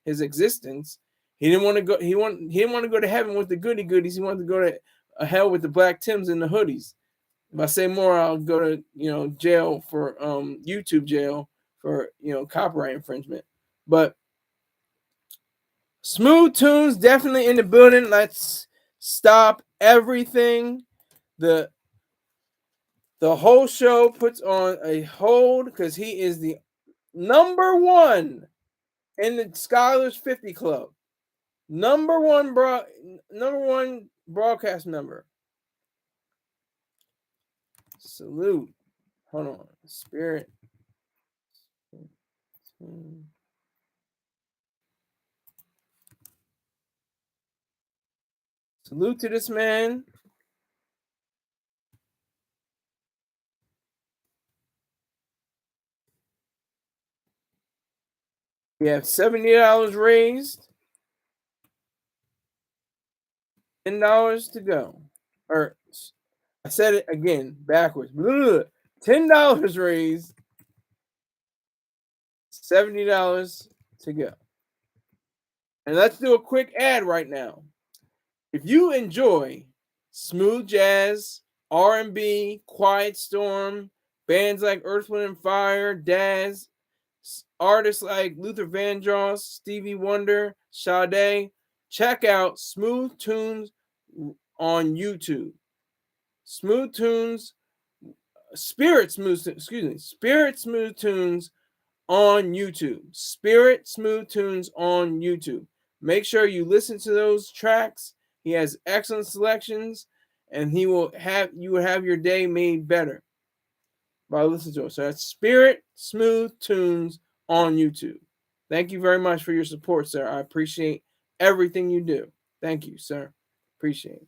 his existence. He didn't want to go. He didn't want to go to heaven with the goody goodies. He wanted to go to hell with the black Tims and the hoodies. If I say more, I'll go to jail for YouTube jail for copyright infringement. But Smooth Tunes definitely in the building. Let's stop everything. The whole show puts on a hold because he is the number one in the Scholars 50 Club. Number one broadcast member. Salute. Hold on. Spirit. Salute to this man. We have $70 raised. $10 to go. Or I said it again backwards. $10 raised. $70 to go. And let's do a quick ad right now. If you enjoy smooth jazz, R&B, Quiet Storm, bands like Earth, Wind and Fire, Daz, artists like Luther Vandross, Stevie Wonder, Sade, check out Smooth Tunes on YouTube. Smooth Tunes, Spirit Smooth Tunes on YouTube. Spirit Smooth Tunes on YouTube. Make sure you listen to those tracks. He has excellent selections, and you will have your day made better. by listening to it. So that's Spirit Smooth Tunes on YouTube. Thank you very much for your support, sir. I appreciate everything you do. Thank you, sir. Appreciate it.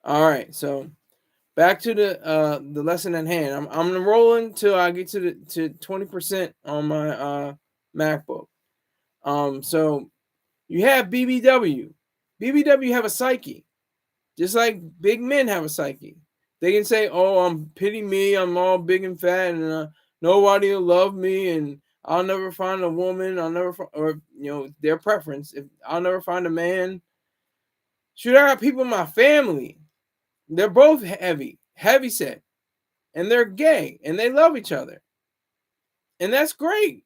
All right, so back to the lesson at hand. I'm rolling till I get to 20% on my MacBook. So you have BBW. BBW have a psyche, just like big men have a psyche. They can say, "Oh, pity me. I'm all big and fat, and nobody will love me, and I'll never find a woman. I'll never or their preference. If I'll never find a man. Shoot, I got people in my family. They're both heavy set, and they're gay, and they love each other, and that's great.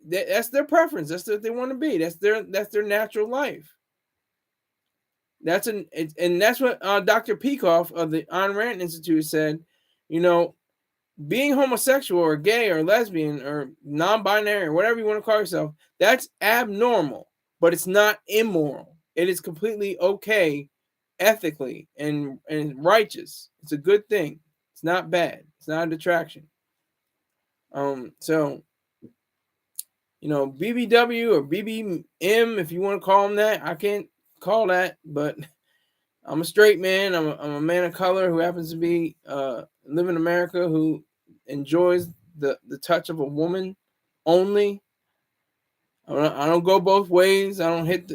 That's their preference. That's what they want to be. That's their natural life. And that's what Dr. Peikoff of the Ayn Rand Institute said. Being homosexual or gay or lesbian or non-binary or whatever you want to call yourself, that's abnormal, but it's not immoral. It is completely okay, ethically and righteous. It's a good thing. It's not bad. It's not a detraction. So BBW or BBM, if you want to call them that, I can't call that, but I'm a straight man. I'm a man of color who happens to be live in America, who enjoys the touch of a woman only. I don't go both ways. I don't hit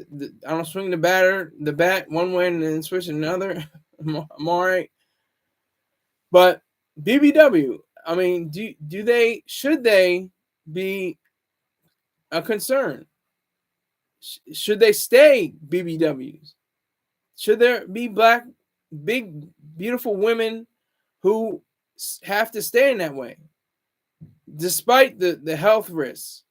I don't swing the bat one way and then switch another. I'm all right. But BBW, I mean, should they be a concern? Should they stay BBWs? Should there be black, big, beautiful women who have to stay in that way, despite the health risks?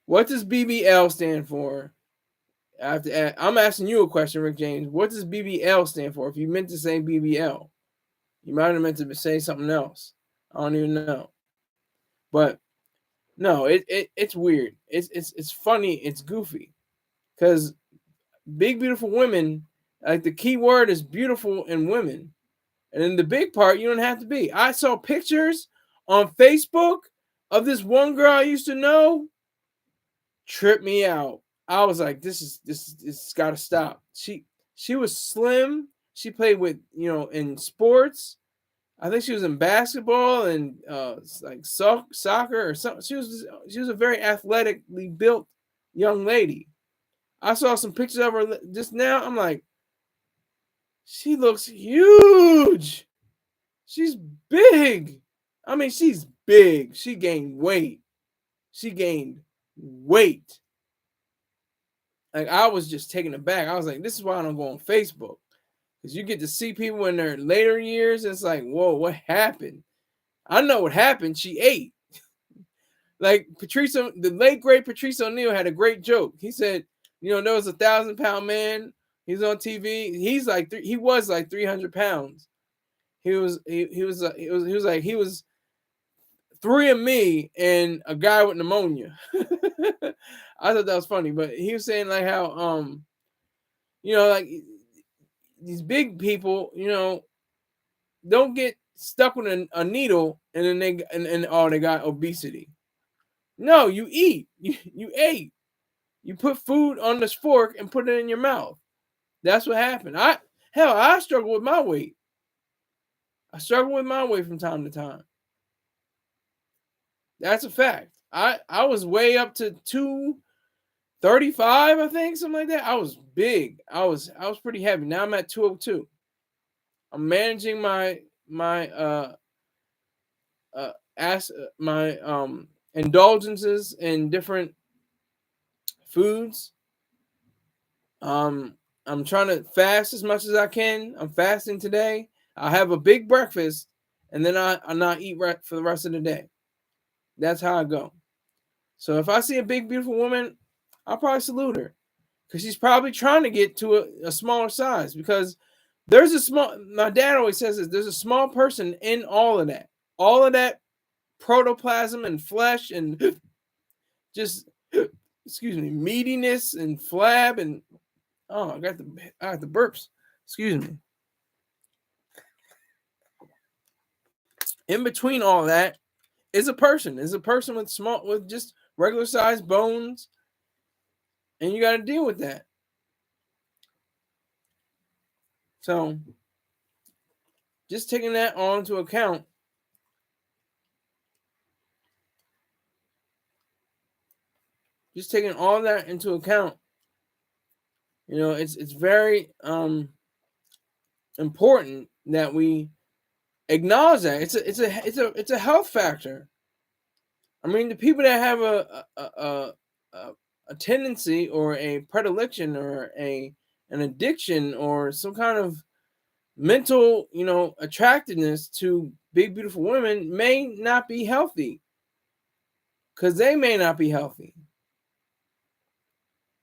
What does BBL stand for? I'm asking you a question, Rick James. What does BBL stand for? If you meant to say BBL, you might have meant to say something else. I don't even know. But no, it's weird. It's funny. It's goofy, because big beautiful women, like the key word is beautiful in women, and in the big part you don't have to be. I saw pictures on Facebook of this one girl I used to know. Tripped me out. I was like, this got to stop. She was slim. She played with in sports. I think she was in basketball and like soccer or something. She was a very athletically built young lady. I saw some pictures of her just now. I'm like, she looks huge. She's big. I mean, she's big. She gained weight. Like, I was just taken aback. I was like, this is why I don't go on Facebook. Because you get to see people in their later years. It's like, whoa, what happened? I know what happened. She ate. Like the late great Patrice O'Neal had a great joke. He said, there was 1,000-pound man. He's on TV. He was like 300 pounds. He was like 3 of me and a guy with pneumonia. I thought that was funny, but he was saying like how like these big people, don't get stuck with a needle and then they got obesity. No, you eat. You ate. You put food on this fork and put it in your mouth. That's what happened. I struggle with my weight. I struggle with my weight from time to time. That's a fact. I was way up to 235, I think, something like that. I was big. I was pretty heavy. Now I'm at 202. I'm managing my indulgences in different foods. I'm trying to fast as much as I can. I'm fasting today. I have a big breakfast, and then I not eat for the rest of the day. That's how I go. So if I see a big, beautiful woman, I'll probably salute her, because she's probably trying to get to a smaller size, because my dad always says this, there's a small person in all of that protoplasm and flesh and just, excuse me, meatiness and flab and Oh, I got the burps. Excuse me. In between all that is a person. Is a person with just regular sized bones, and you got to deal with that. So, just taking that all into account. Just taking all that into account, it's very important that we acknowledge that it's a health factor. I mean, the people that have a tendency or a predilection or an addiction or some kind of mental, attractiveness to big beautiful women may not be healthy, because they may not be healthy.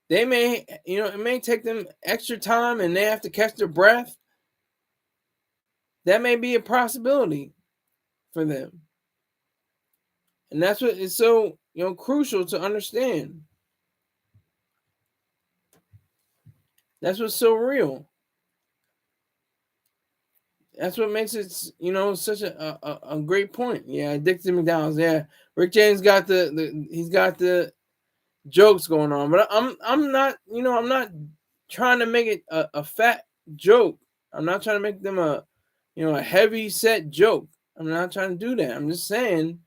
They may, it may take them extra time and they have to catch their breath. That may be a possibility for them. And that's what is so, crucial to understand. That's what's so real. That's what makes it, such a great point. Yeah, addicted to McDonald's. Yeah, Rick James got he's got the jokes going on, but I'm not, I'm not trying to make it a fat joke. I'm not trying to make them a heavy set joke. I'm not trying to do that. I'm just saying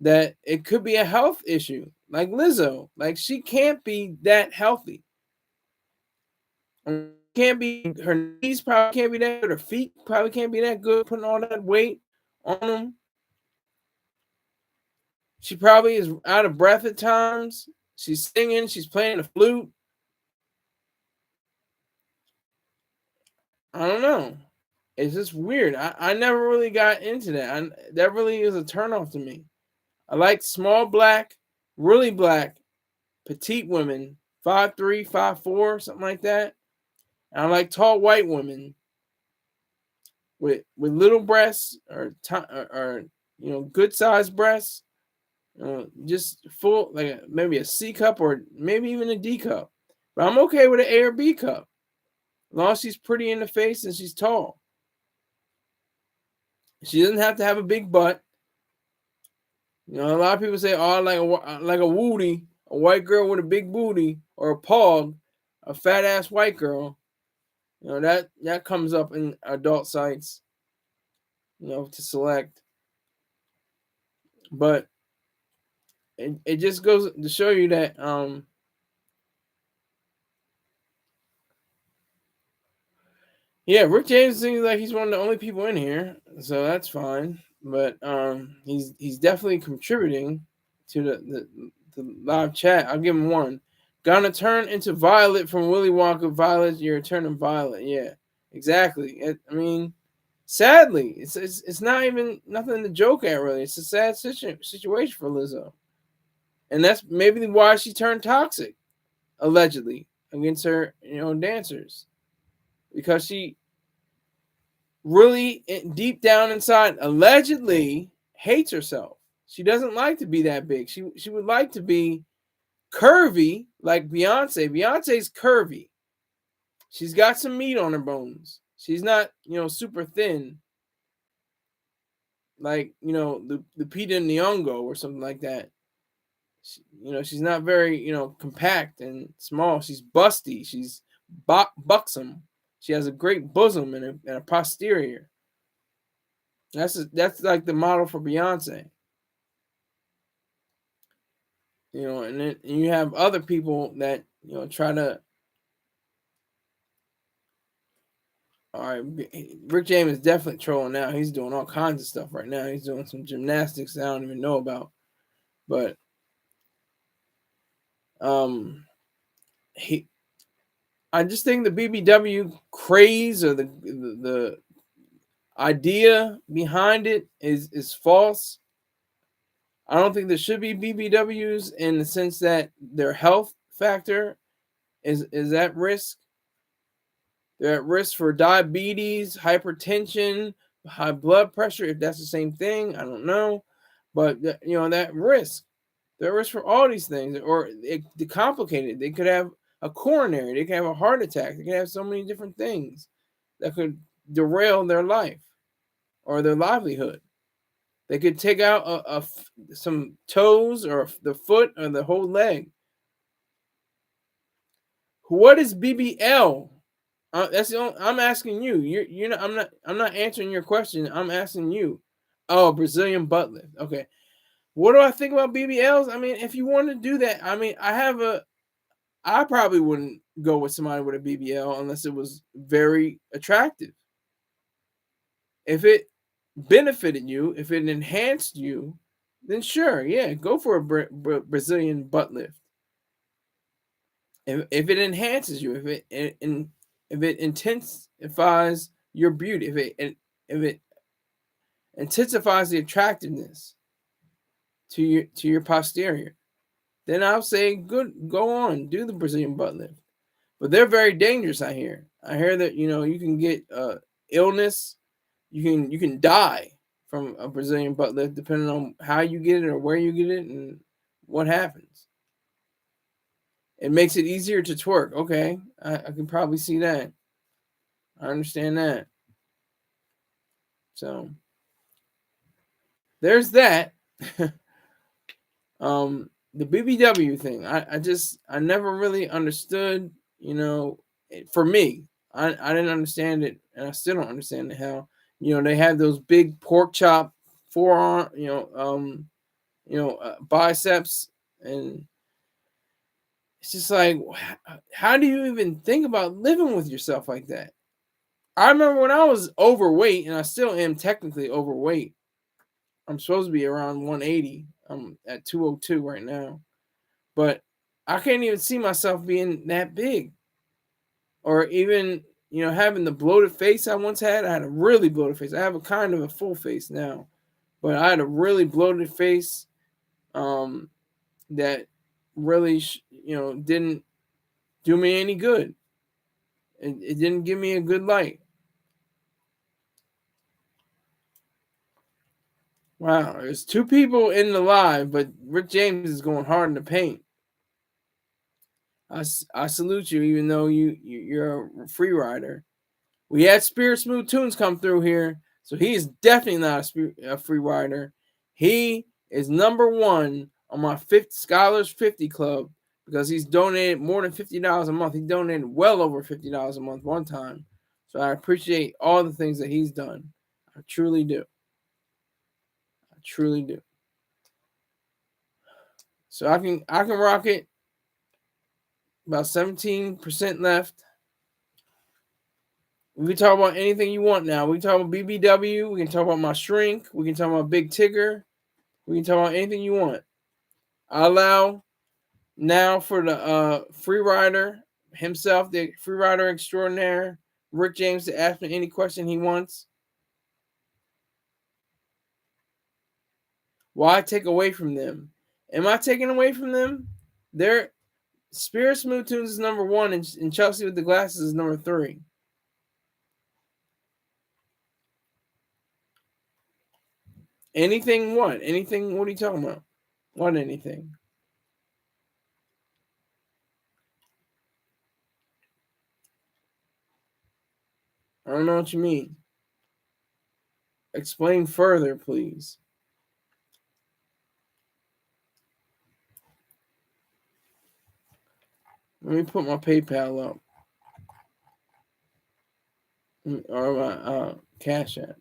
that it could be a health issue, like Lizzo. Like, she can't be that healthy. Can't be, her knees probably can't be that good. Her feet probably can't be that good, putting all that weight on them. She probably is out of breath at times. She's singing, she's playing the flute. I don't know. It's just weird. I never really got into that. That really is a turnoff to me. I like small black, really black, petite women, 5'3", 5'4", something like that. And I like tall white women with little breasts or good sized breasts, just full, like maybe a C cup or maybe even a D cup. But I'm okay with an A or B cup, as long as she's pretty in the face and she's tall. She doesn't have to have a big butt. A lot of people say, "Oh, like a woody, a white girl with a big booty, or a pog, a fat ass white girl." That comes up in adult sites, to select. But it just goes to show you that yeah, Rick James seems like he's one of the only people in here, so that's fine. But he's definitely contributing to the live chat. I'll give him one. Gonna turn into Violet from Willy Wonka. Violet, you're turning Violet. Yeah, exactly. I mean, sadly, it's not even nothing to joke at, really. It's a sad situation for Lizzo, and that's maybe why she turned toxic, allegedly, against her dancers, because she really deep down inside allegedly hates herself. She doesn't like to be that big. She would like to be curvy like Beyonce. Beyonce's curvy. She's got some meat on her bones. She's not, super thin, like, the Peter Nyong'o or something like that. She's not very, compact and small. She's busty. She's buxom. She has a great bosom and a posterior. That's like the model for Beyonce. And then you have other people that try to. All right, Rick James is definitely trolling now. He's doing all kinds of stuff right now. He's doing some gymnastics that I don't even know about, but I just think the BBW craze or the idea behind it is false. I don't think there should be BBWs in the sense that their health factor is at risk. They're at risk for diabetes, hypertension, high blood pressure, if that's the same thing. I don't know. But, that risk. They're at risk for all these things. Or they're complicated. They could have a coronary. They can have a heart attack. They can have so many different things that could derail their life or their livelihood. They could take out some toes or the foot or the whole leg. What is BBL? That's the only, I'm asking you. You're not. I'm not answering your question. I'm asking you. Oh, Brazilian butt lift. Okay. What do I think about BBLs? I mean, if you want to do that, I mean, I probably wouldn't go with somebody with a BBL unless it was very attractive. If it benefited you, if it enhanced you, then sure, yeah, go for a Brazilian butt lift. If it enhances you, if it intensifies your beauty, if it intensifies the attractiveness to your posterior, then I'll say good, go on, do the Brazilian butt lift. But they're very dangerous. I hear that you can get illness, you can die from a Brazilian butt lift depending on how you get it or where you get it and what happens. It makes it easier to twerk. Okay, I can probably see that. I understand that. So there's that. The BBW thing. I never really understood. For me, I didn't understand it, and I still don't understand how. They have those big pork chop forearm. Biceps, and it's just like, how do you even think about living with yourself like that? I remember when I was overweight, and I still am technically overweight. I'm supposed to be around 180. I'm at 202 right now. But I can't even see myself being that big. Or even, having the bloated face I once had. I had a really bloated face. I have a kind of a full face now. But I had a really bloated face that really, didn't do me any good. It didn't give me a good light. Wow, there's 2 people in the live, but Rick James is going hard in the paint. I salute you, even though you're a free rider. We had Spirit Smooth Tunes come through here, so he is definitely not a free rider. He is number 1 on my Scholars 50 Club because he's donated more than $50 a month. He donated well over $50 a month one time. So I appreciate all the things that he's done. I truly do. I truly do. So I can rock it. About 17% left. We can talk about anything you want now. We can talk about BBW. We can talk about my shrink. We can talk about Big Tigger. We can talk about anything you want. I allow now for the free rider himself, the free rider extraordinaire, Rick James, to ask me any question he wants. Why take away from them? Am I taking away from them? Their Spirit Smooth Tunes is number 1, and Chelsea with the Glasses is number 3. Anything what? Anything? What are you talking about? What anything? I don't know what you mean. Explain further, please. Let me put my PayPal up. Or my Cash App.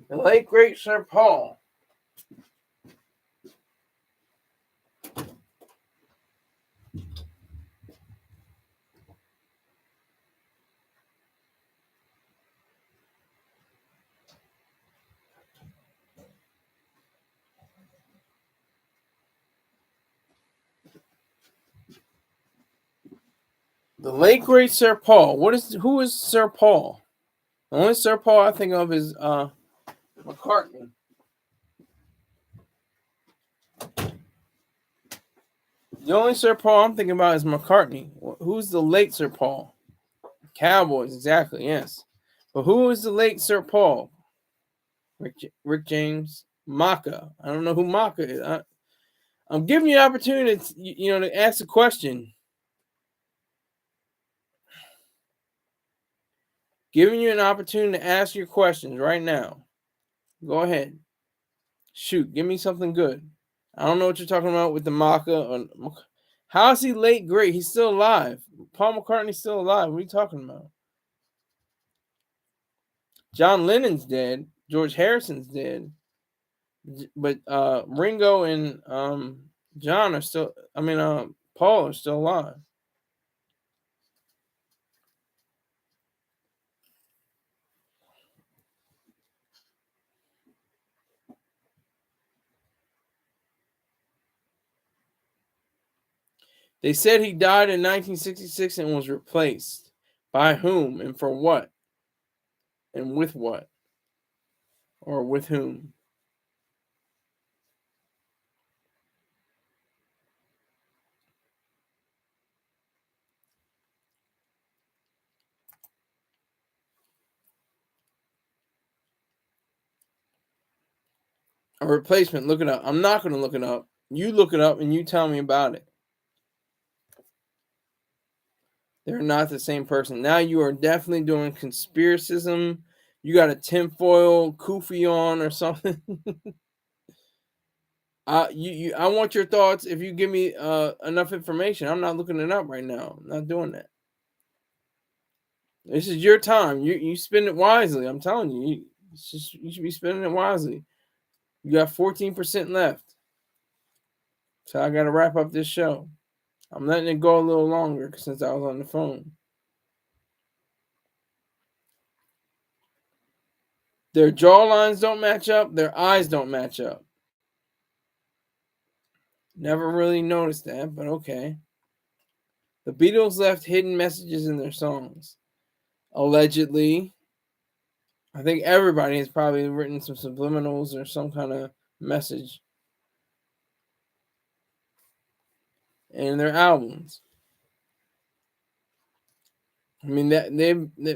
The late great Sir Paul. The late great Sir Paul. Who is Sir Paul? The only Sir Paul I think of is McCartney. The only Sir Paul I'm thinking about is McCartney. Who's the late Sir Paul? Cowboys, exactly, yes. But who is the late Sir Paul? Rick James, Maka. I don't know who Maka is. I'm giving you an opportunity to ask a question. Giving you an opportunity to ask your questions right now. Go ahead. Shoot, give me something good. I don't know what you're talking about with the Maka. How is he late great? He's still alive. Paul McCartney's still alive. What are you talking about? John Lennon's dead. George Harrison's dead. But Ringo and John are still. Paul are still alive. They said he died in 1966 and was replaced. By whom and for what? And with what? Or with whom? A replacement. Look it up. I'm not going to look it up. You look it up and you tell me about it. They're not the same person. Now you are definitely doing conspiracism. You got a tinfoil kufi on or something. I want your thoughts. If you give me enough information, I'm not looking it up right now. I'm not doing that. This is your time. You spend it wisely. I'm telling you. You should be spending it wisely. You got 14% left. So I got to wrap up this show. I'm letting it go a little longer since I was on the phone. Their jawlines don't match up. Their eyes don't match up. Never really noticed that, but okay. The Beatles left hidden messages in their songs. Allegedly. I think everybody has probably written some subliminals or some kind of message in their albums. I mean that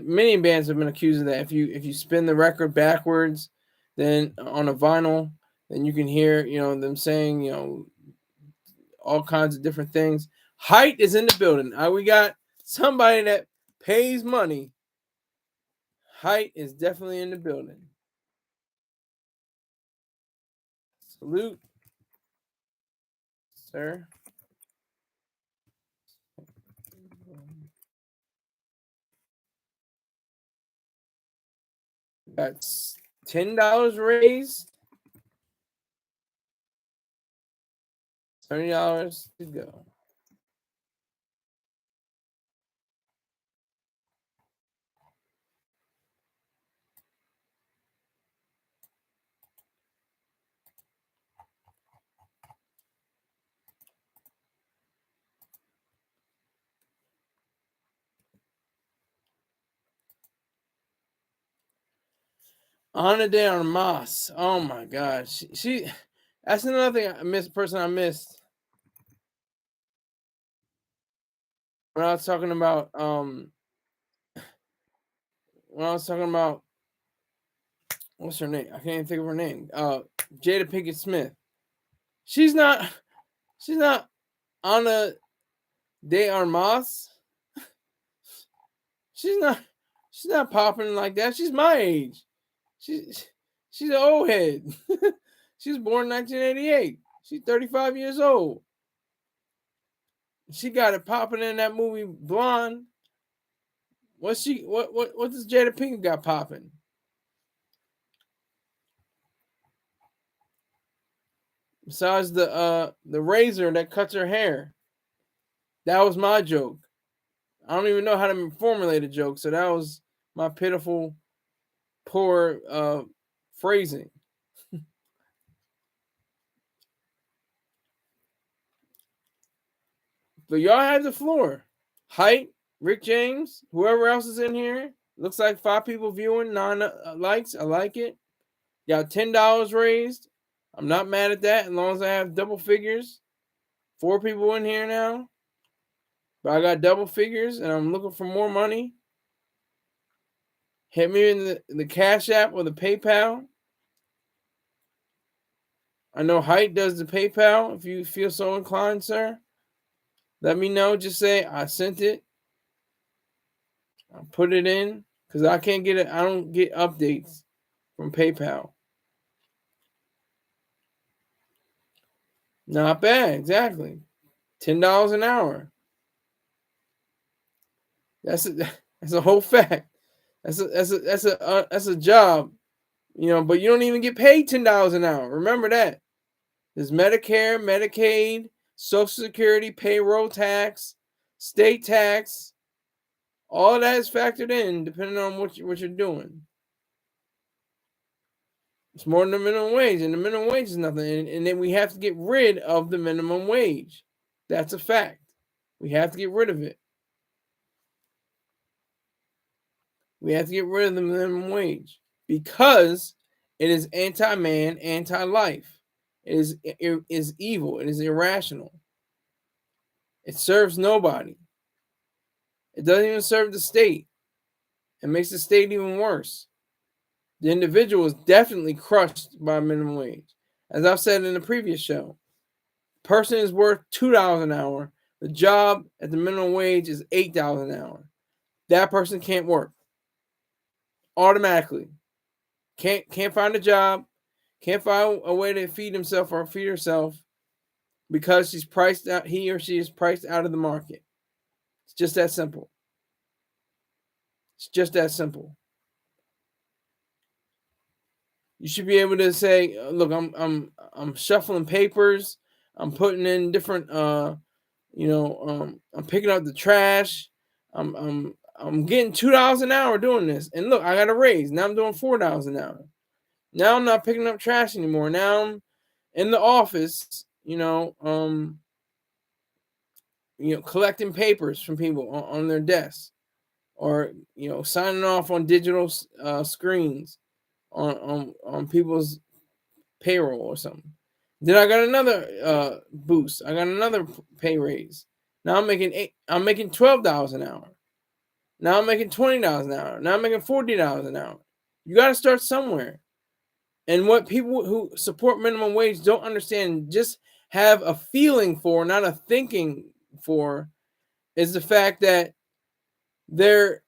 many bands have been accused of that. If you spin the record backwards, then on a vinyl, then you can hear them saying all kinds of different things. Height is in the building. We got somebody that pays money. Height is definitely in the building. Salute, sir. That's $10 raised. $30 to go. Ana de Armas. Oh my God. She that's another thing I missed. Person I missed when I was talking about what's her name? I can't even think of her name. Jada Pinkett Smith. She's not Ana de Armas. She's not popping like that. She's my age. She's an old head. She was born in 1988. She's 35 years old. She got it popping in that movie Blonde. What does Jada Pinkett got popping? Besides the razor that cuts her hair. That was my joke. I don't even know how to formulate a joke, so that was my pitiful, poor phrasing. But y'all have the floor. Height, Rick James, whoever else is in here. Looks like 5 people viewing, 9 likes. I like it. Got $10 raised. I'm not mad at that as long as I have double figures. 4 people in here now. But I got double figures and I'm looking for more money. Hit me in the Cash App or the PayPal. I know Height does the PayPal. If you feel so inclined, sir, let me know. Just say I sent it. I'll put it in because I can't get it. I don't get updates from PayPal. Not bad, exactly. $10 an hour. That's a whole fact. That's a job, but you don't even get paid $10 an hour. Remember that. There's Medicare, Medicaid, Social Security, payroll tax, state tax. All of that is factored in depending on what you're doing. It's more than the minimum wage, and the minimum wage is nothing. And then we have to get rid of the minimum wage. That's a fact. We have to get rid of it. We have to get rid of the minimum wage because it is anti-man, anti-life. It is evil. It is irrational. It serves nobody. It doesn't even serve the state. It makes the state even worse. The individual is definitely crushed by minimum wage. As I've said in the previous show, person is worth $2 an hour. The job at the minimum wage is $8 an hour. That person can't work. Automatically. Can't find a job. Can't find a way to feed himself or feed herself because she's priced out. He or she is priced out of the market. It's just that simple. It's just that simple. You should be able to say, "Look, I'm shuffling papers. I'm putting in different. I'm picking up the trash. I'm getting $2 an hour doing this. And look, I got a raise. Now I'm doing $4 an hour. Now I'm not picking up trash anymore. Now I'm in the office. Collecting papers from people on their desks, or signing off on digital screens on people's payroll or something. Then I got another boost. I got another pay raise. Now I'm making $12 an hour. Now I'm making $20 an hour. Now I'm making $40 an hour. You got to start somewhere. And what people who support minimum wage don't understand, just have a feeling for, not a thinking for, is the fact that they're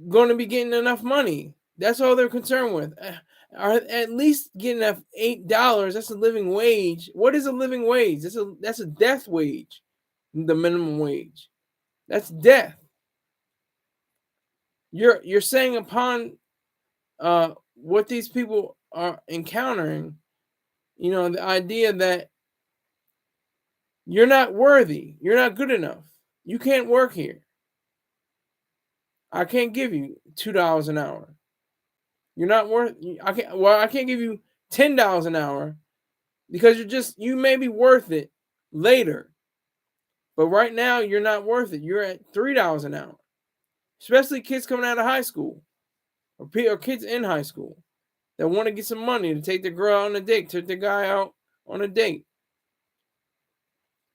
going to be getting enough money. That's all they're concerned with. Are at least getting enough $8. That's a living wage. What is a living wage? That's a death wage. The minimum wage. That's death. You're saying upon what these people are encountering, the idea that you're not worthy, you're not good enough, you can't work here. I can't give you $2 an hour. You're not worth. I can't give you $10 an hour because you may be worth it later, but right now you're not worth it. You're at $3 an hour, especially kids coming out of high school or kids in high school that want to get some money to take the girl out on a date, take the guy out on a date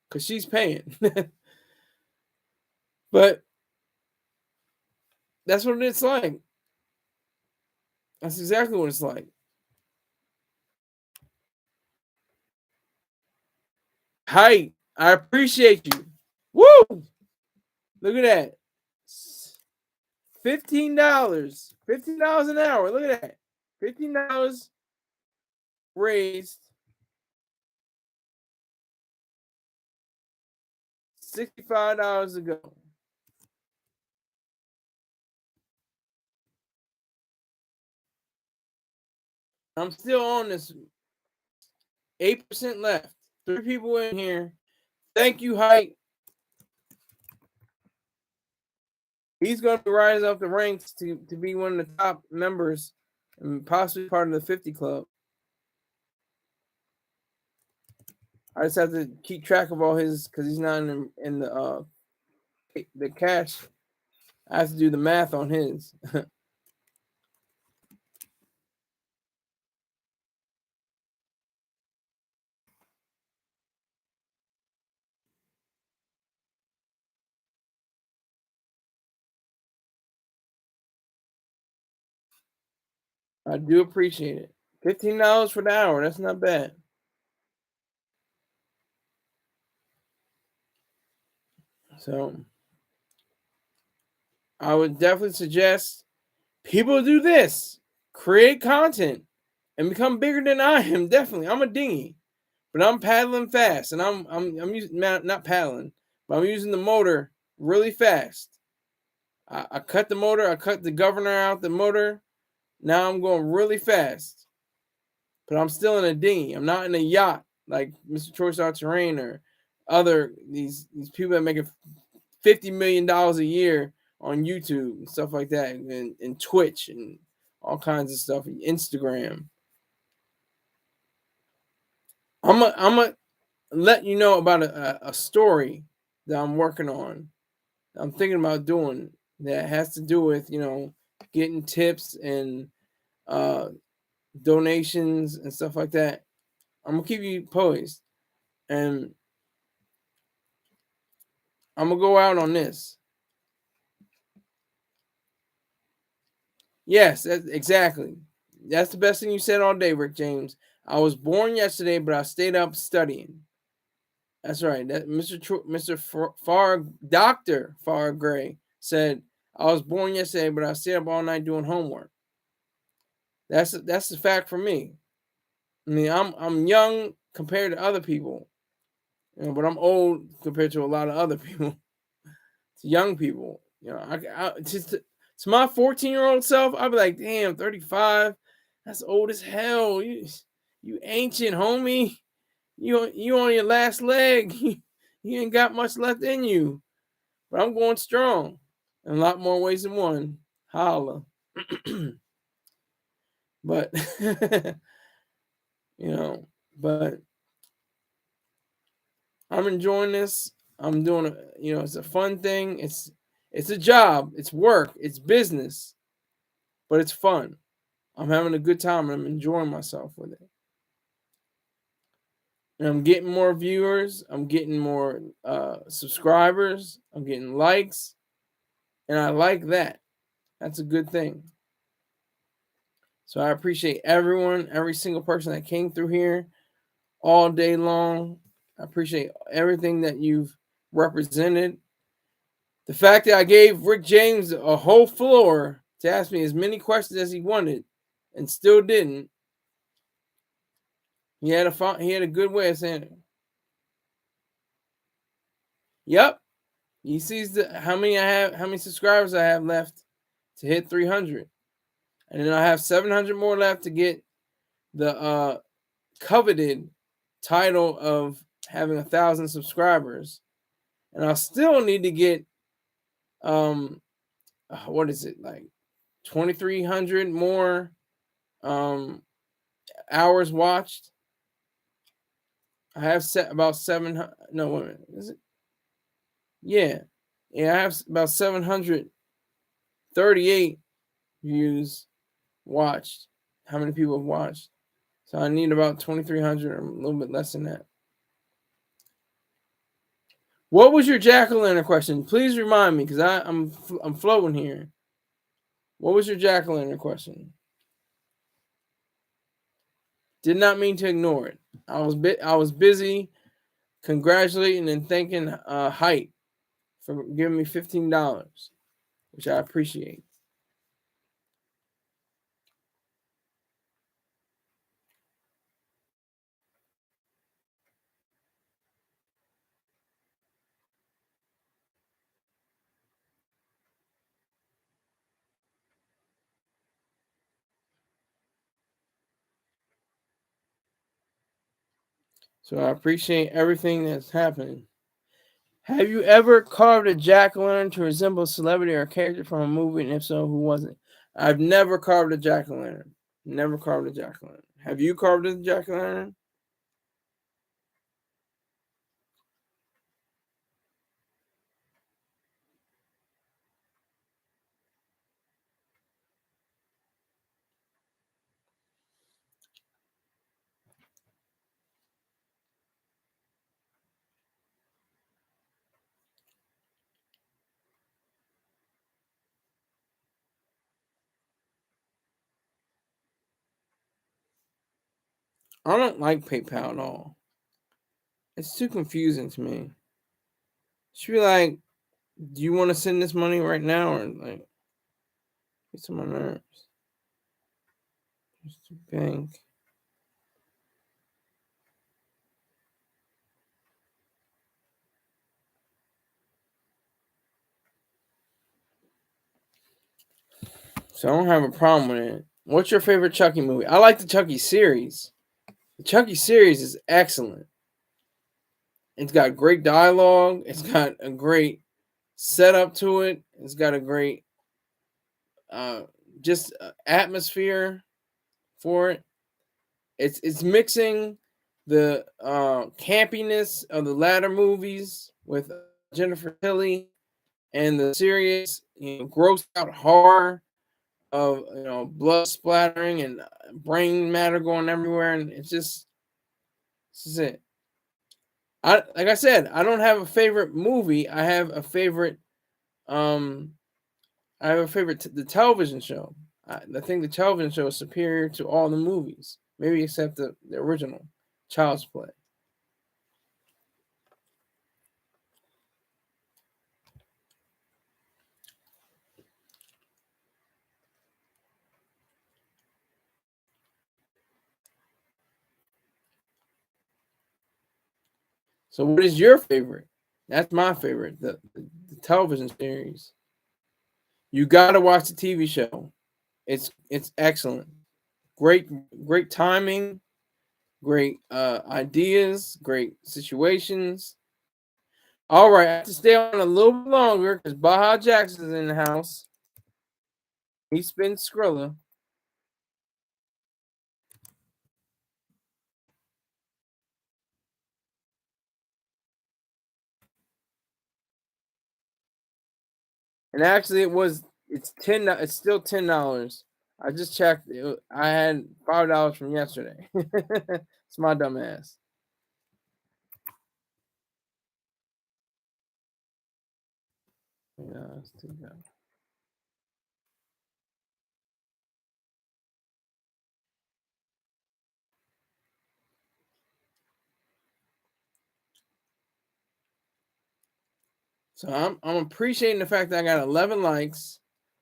because she's paying. But that's what it's like. That's exactly what it's like. Hi, I appreciate you. Woo! Look at that. $15. $15 an hour. Look at that. $15 raised. $65 to go. I'm still on this. 8% left. 3 people in here. Thank you, Height. He's going to rise up the ranks to be one of the top members and possibly part of the 50 club. I just have to keep track of all his because he's not in the the cash. I have to do the math on his. I do appreciate it. $15 for the hour. That's not bad. So I would definitely suggest people do this. Create content and become bigger than I am. Definitely. I'm a dinghy, but I'm paddling fast, and I'm using not paddling, but I'm using the motor really fast. I cut the motor. I cut the governor out the motor. Now I'm going really fast, but I'm still in a dinghy. I'm not in a yacht like Mr. Choice Out Terrain or other these people that make $50 million a year on YouTube and stuff like that, and Twitch and all kinds of stuff, and Instagram. I'm gonna let you know about a story that I'm working on. I'm thinking about doing that has to do with getting tips and donations and stuff like that. I'm gonna keep you posted, and I'm gonna go out on this. Yes, that's exactly. That's the best thing you said all day, Rick James. I was born yesterday, but I stayed up studying. That's right. That Dr. Far Gray said I was born yesterday, but I stayed up all night doing homework. That's the fact for me. I mean, I'm young compared to other people, but I'm old compared to a lot of other people. To young people, to my 14-year-old self, I'd be like, damn, 35, that's old as hell. You ancient homie. You on your last leg. You ain't got much left in you. But I'm going strong in a lot more ways than one. Holla. But but I'm enjoying this. I'm doing it's a fun thing. It's a job, it's work, it's business, but it's fun. I'm having a good time and I'm enjoying myself with it. And I'm getting more viewers, I'm getting more subscribers, I'm getting likes, and I like that. That's a good thing. So I appreciate everyone, every single person that came through here all day long. I appreciate everything that you've represented. The fact that I gave Rick James a whole floor to ask me as many questions as he wanted and still didn't. He had a good way of saying it. Yep. He sees how many subscribers I have left to hit 300. And then I have 700 more left to get the coveted title of having 1,000 subscribers. And I still need to get what is it, like 2,300 more hours watched. I have set about 700. No, wait a minute. Is it? Yeah. I have about 738 views watched. How many people have watched? So I need about 2,300 or a little bit less than that. What was your jack-o'-lantern question? Please remind me, because I'm floating here. What was your jack-o'-lantern question? Did not mean to ignore it. I was busy congratulating and thanking Height for giving me $15, which I appreciate. So I appreciate everything that's happening. Have you ever carved a jack-o'-lantern to resemble a celebrity or a character from a movie? And if so, who was it? I've never carved a jack-o'-lantern. Never carved a jack-o'-lantern. Have you carved a jack-o'-lantern? I don't like PayPal at all. It's too confusing to me. Should be like, do you want to send this money right now, or like, it's on my nerves. Just the bank. So I don't have a problem with it. What's your favorite Chucky movie? I like the Chucky series. The Chucky series is excellent. It's got great dialogue. It's got a great setup to it. It's got a great just atmosphere for it. It's mixing the campiness of the latter movies with Jennifer Tilly and the serious, grossed out horror of blood splattering and brain matter going everywhere, and it's just this is it. Like I said, I don't have a favorite movie. I have a favorite the television show. I think the television show is superior to all the movies, maybe except the original Child's Play. So, what is your favorite? That's my favorite, the television series. You got to watch the TV show. It's excellent. Great timing, great ideas, great situations. All right, I have to stay on a little bit longer because Baja Jackson's in the house. He spins Skrilla. And actually, it's $10. It's still $10. I just checked. I had $5 from yesterday. It's my dumb ass. Yeah, it's too bad. So I'm appreciating the fact that I got 11 likes.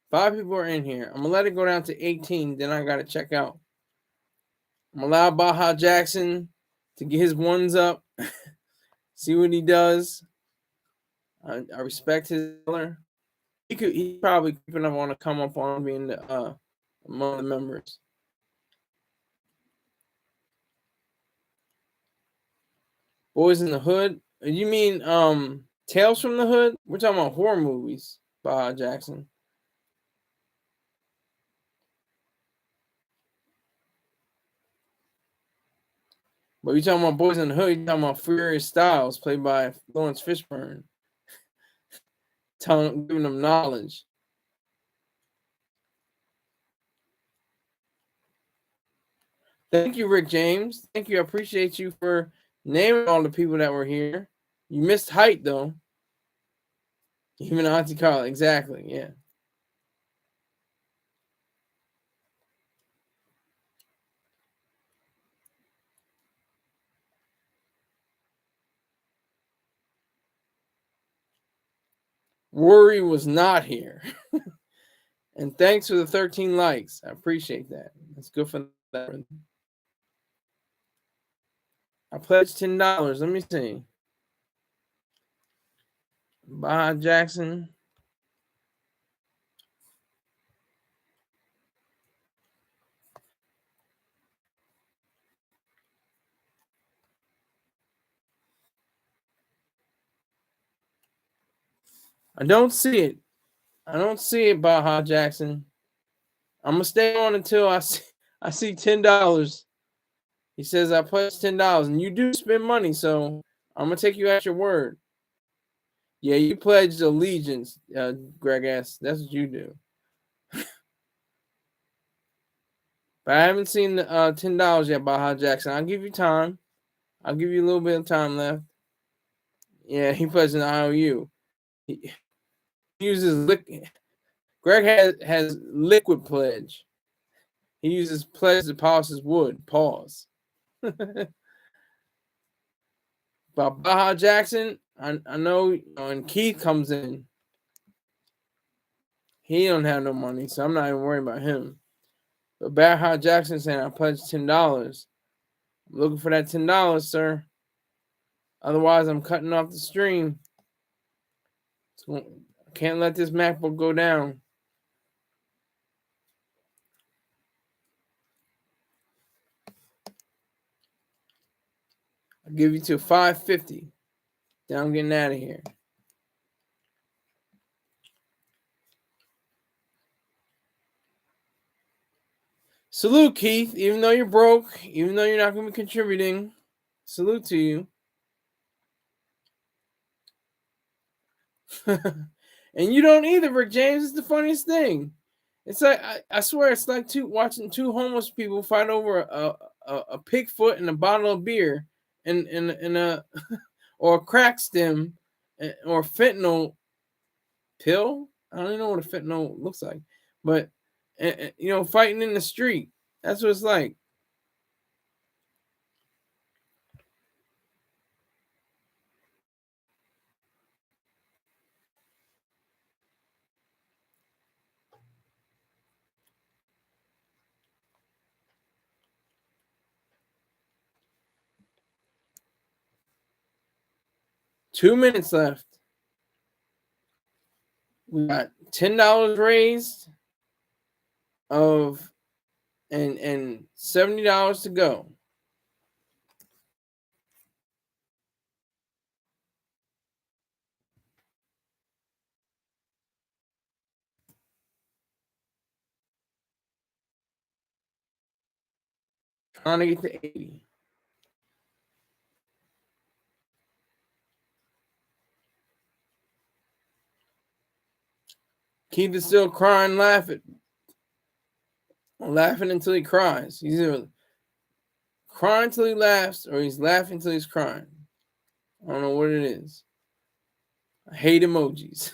5 people are in here. I'm gonna let it go down to 18. Then I gotta check out. I'm gonna allow Baja Jackson to get his ones up. See what he does. I respect his color. He probably keeping up on to come up on being the among the members. Boys in the Hood. You mean Tales from the Hood? We're talking about horror movies, Baja Jackson. But you talking about Boys in the Hood, you talking about Furious Styles, played by Lawrence Fishburne. Giving them knowledge. Thank you, Rick James. Thank you. I appreciate you for naming all the people that were here. You missed height though. Even Auntie Carla, exactly. Yeah. Rory was not here. And thanks for the 13 likes. I appreciate that. That's good for that. I pledged $10. Let me see. Baja Jackson. I don't see it. I don't see it, Baja Jackson. I'm gonna stay on until I see $10. He says I pledged $10, and you do spend money, so I'm gonna take you at your word. Yeah, you pledged allegiance, Greg S. That's what you do. But I haven't seen the $10 yet, Baja Jackson. I'll give you time. I'll give you a little bit of time left. Yeah, he pledged an IOU. He uses liquid. Greg has liquid pledge. He uses pledge to polish his wood. Pause. About Baja Jackson, I know, and Keith comes in. He don't have no money, so I'm not even worried about him. But Baja Jackson saying I pledged $10. I'm looking for that $10, sir. Otherwise, I'm cutting off the stream. I can't let this MacBook go down. I'll give you till 5:50. Then I'm getting out of here. Salute, Keith. Even though you're broke, even though you're not going to be contributing, salute to you. And you don't either, Rick James. It's the funniest thing. It's like I swear it's like watching two homeless people fight over a pig foot and a bottle of beer and a or a crack stem or fentanyl pill. I don't even know what a fentanyl looks like, but fighting in the street. That's what it's like. Two minutes left. We got $10 raised and $70 to go. Trying to get to 80. Keith is still crying, laughing until he cries. He's either crying until he laughs or he's laughing until he's crying. I don't know what it is. I hate emojis.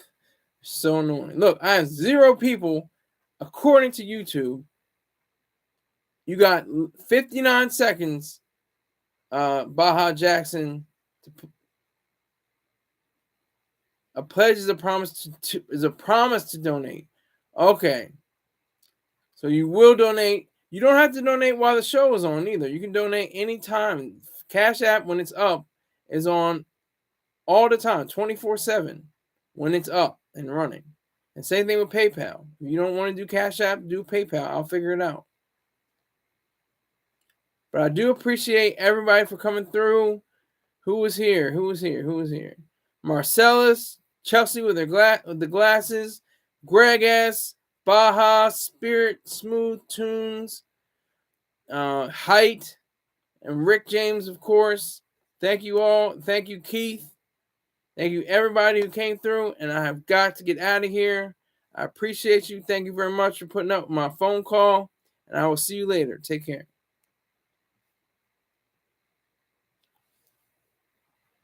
So annoying. Look, I have 0 people according to YouTube. You got 59 seconds. Baja Jackson. A pledge is a promise to donate. Okay. So you will donate. You don't have to donate while the show is on either. You can donate anytime. Cash App, when it's up, is on all the time, 24/7, when it's up and running. And same thing with PayPal. If you don't want to do Cash App, do PayPal. I'll figure it out. But I do appreciate everybody for coming through. Who was here? Marcellus, Chelsea with the glasses, Greg S, Baja, Spirit, Smooth Tunes, Height, and Rick James, of course. Thank you all. Thank you, Keith. Thank you, everybody who came through. And I have got to get out of here. I appreciate you. Thank you very much for putting up my phone call. And I will see you later. Take care.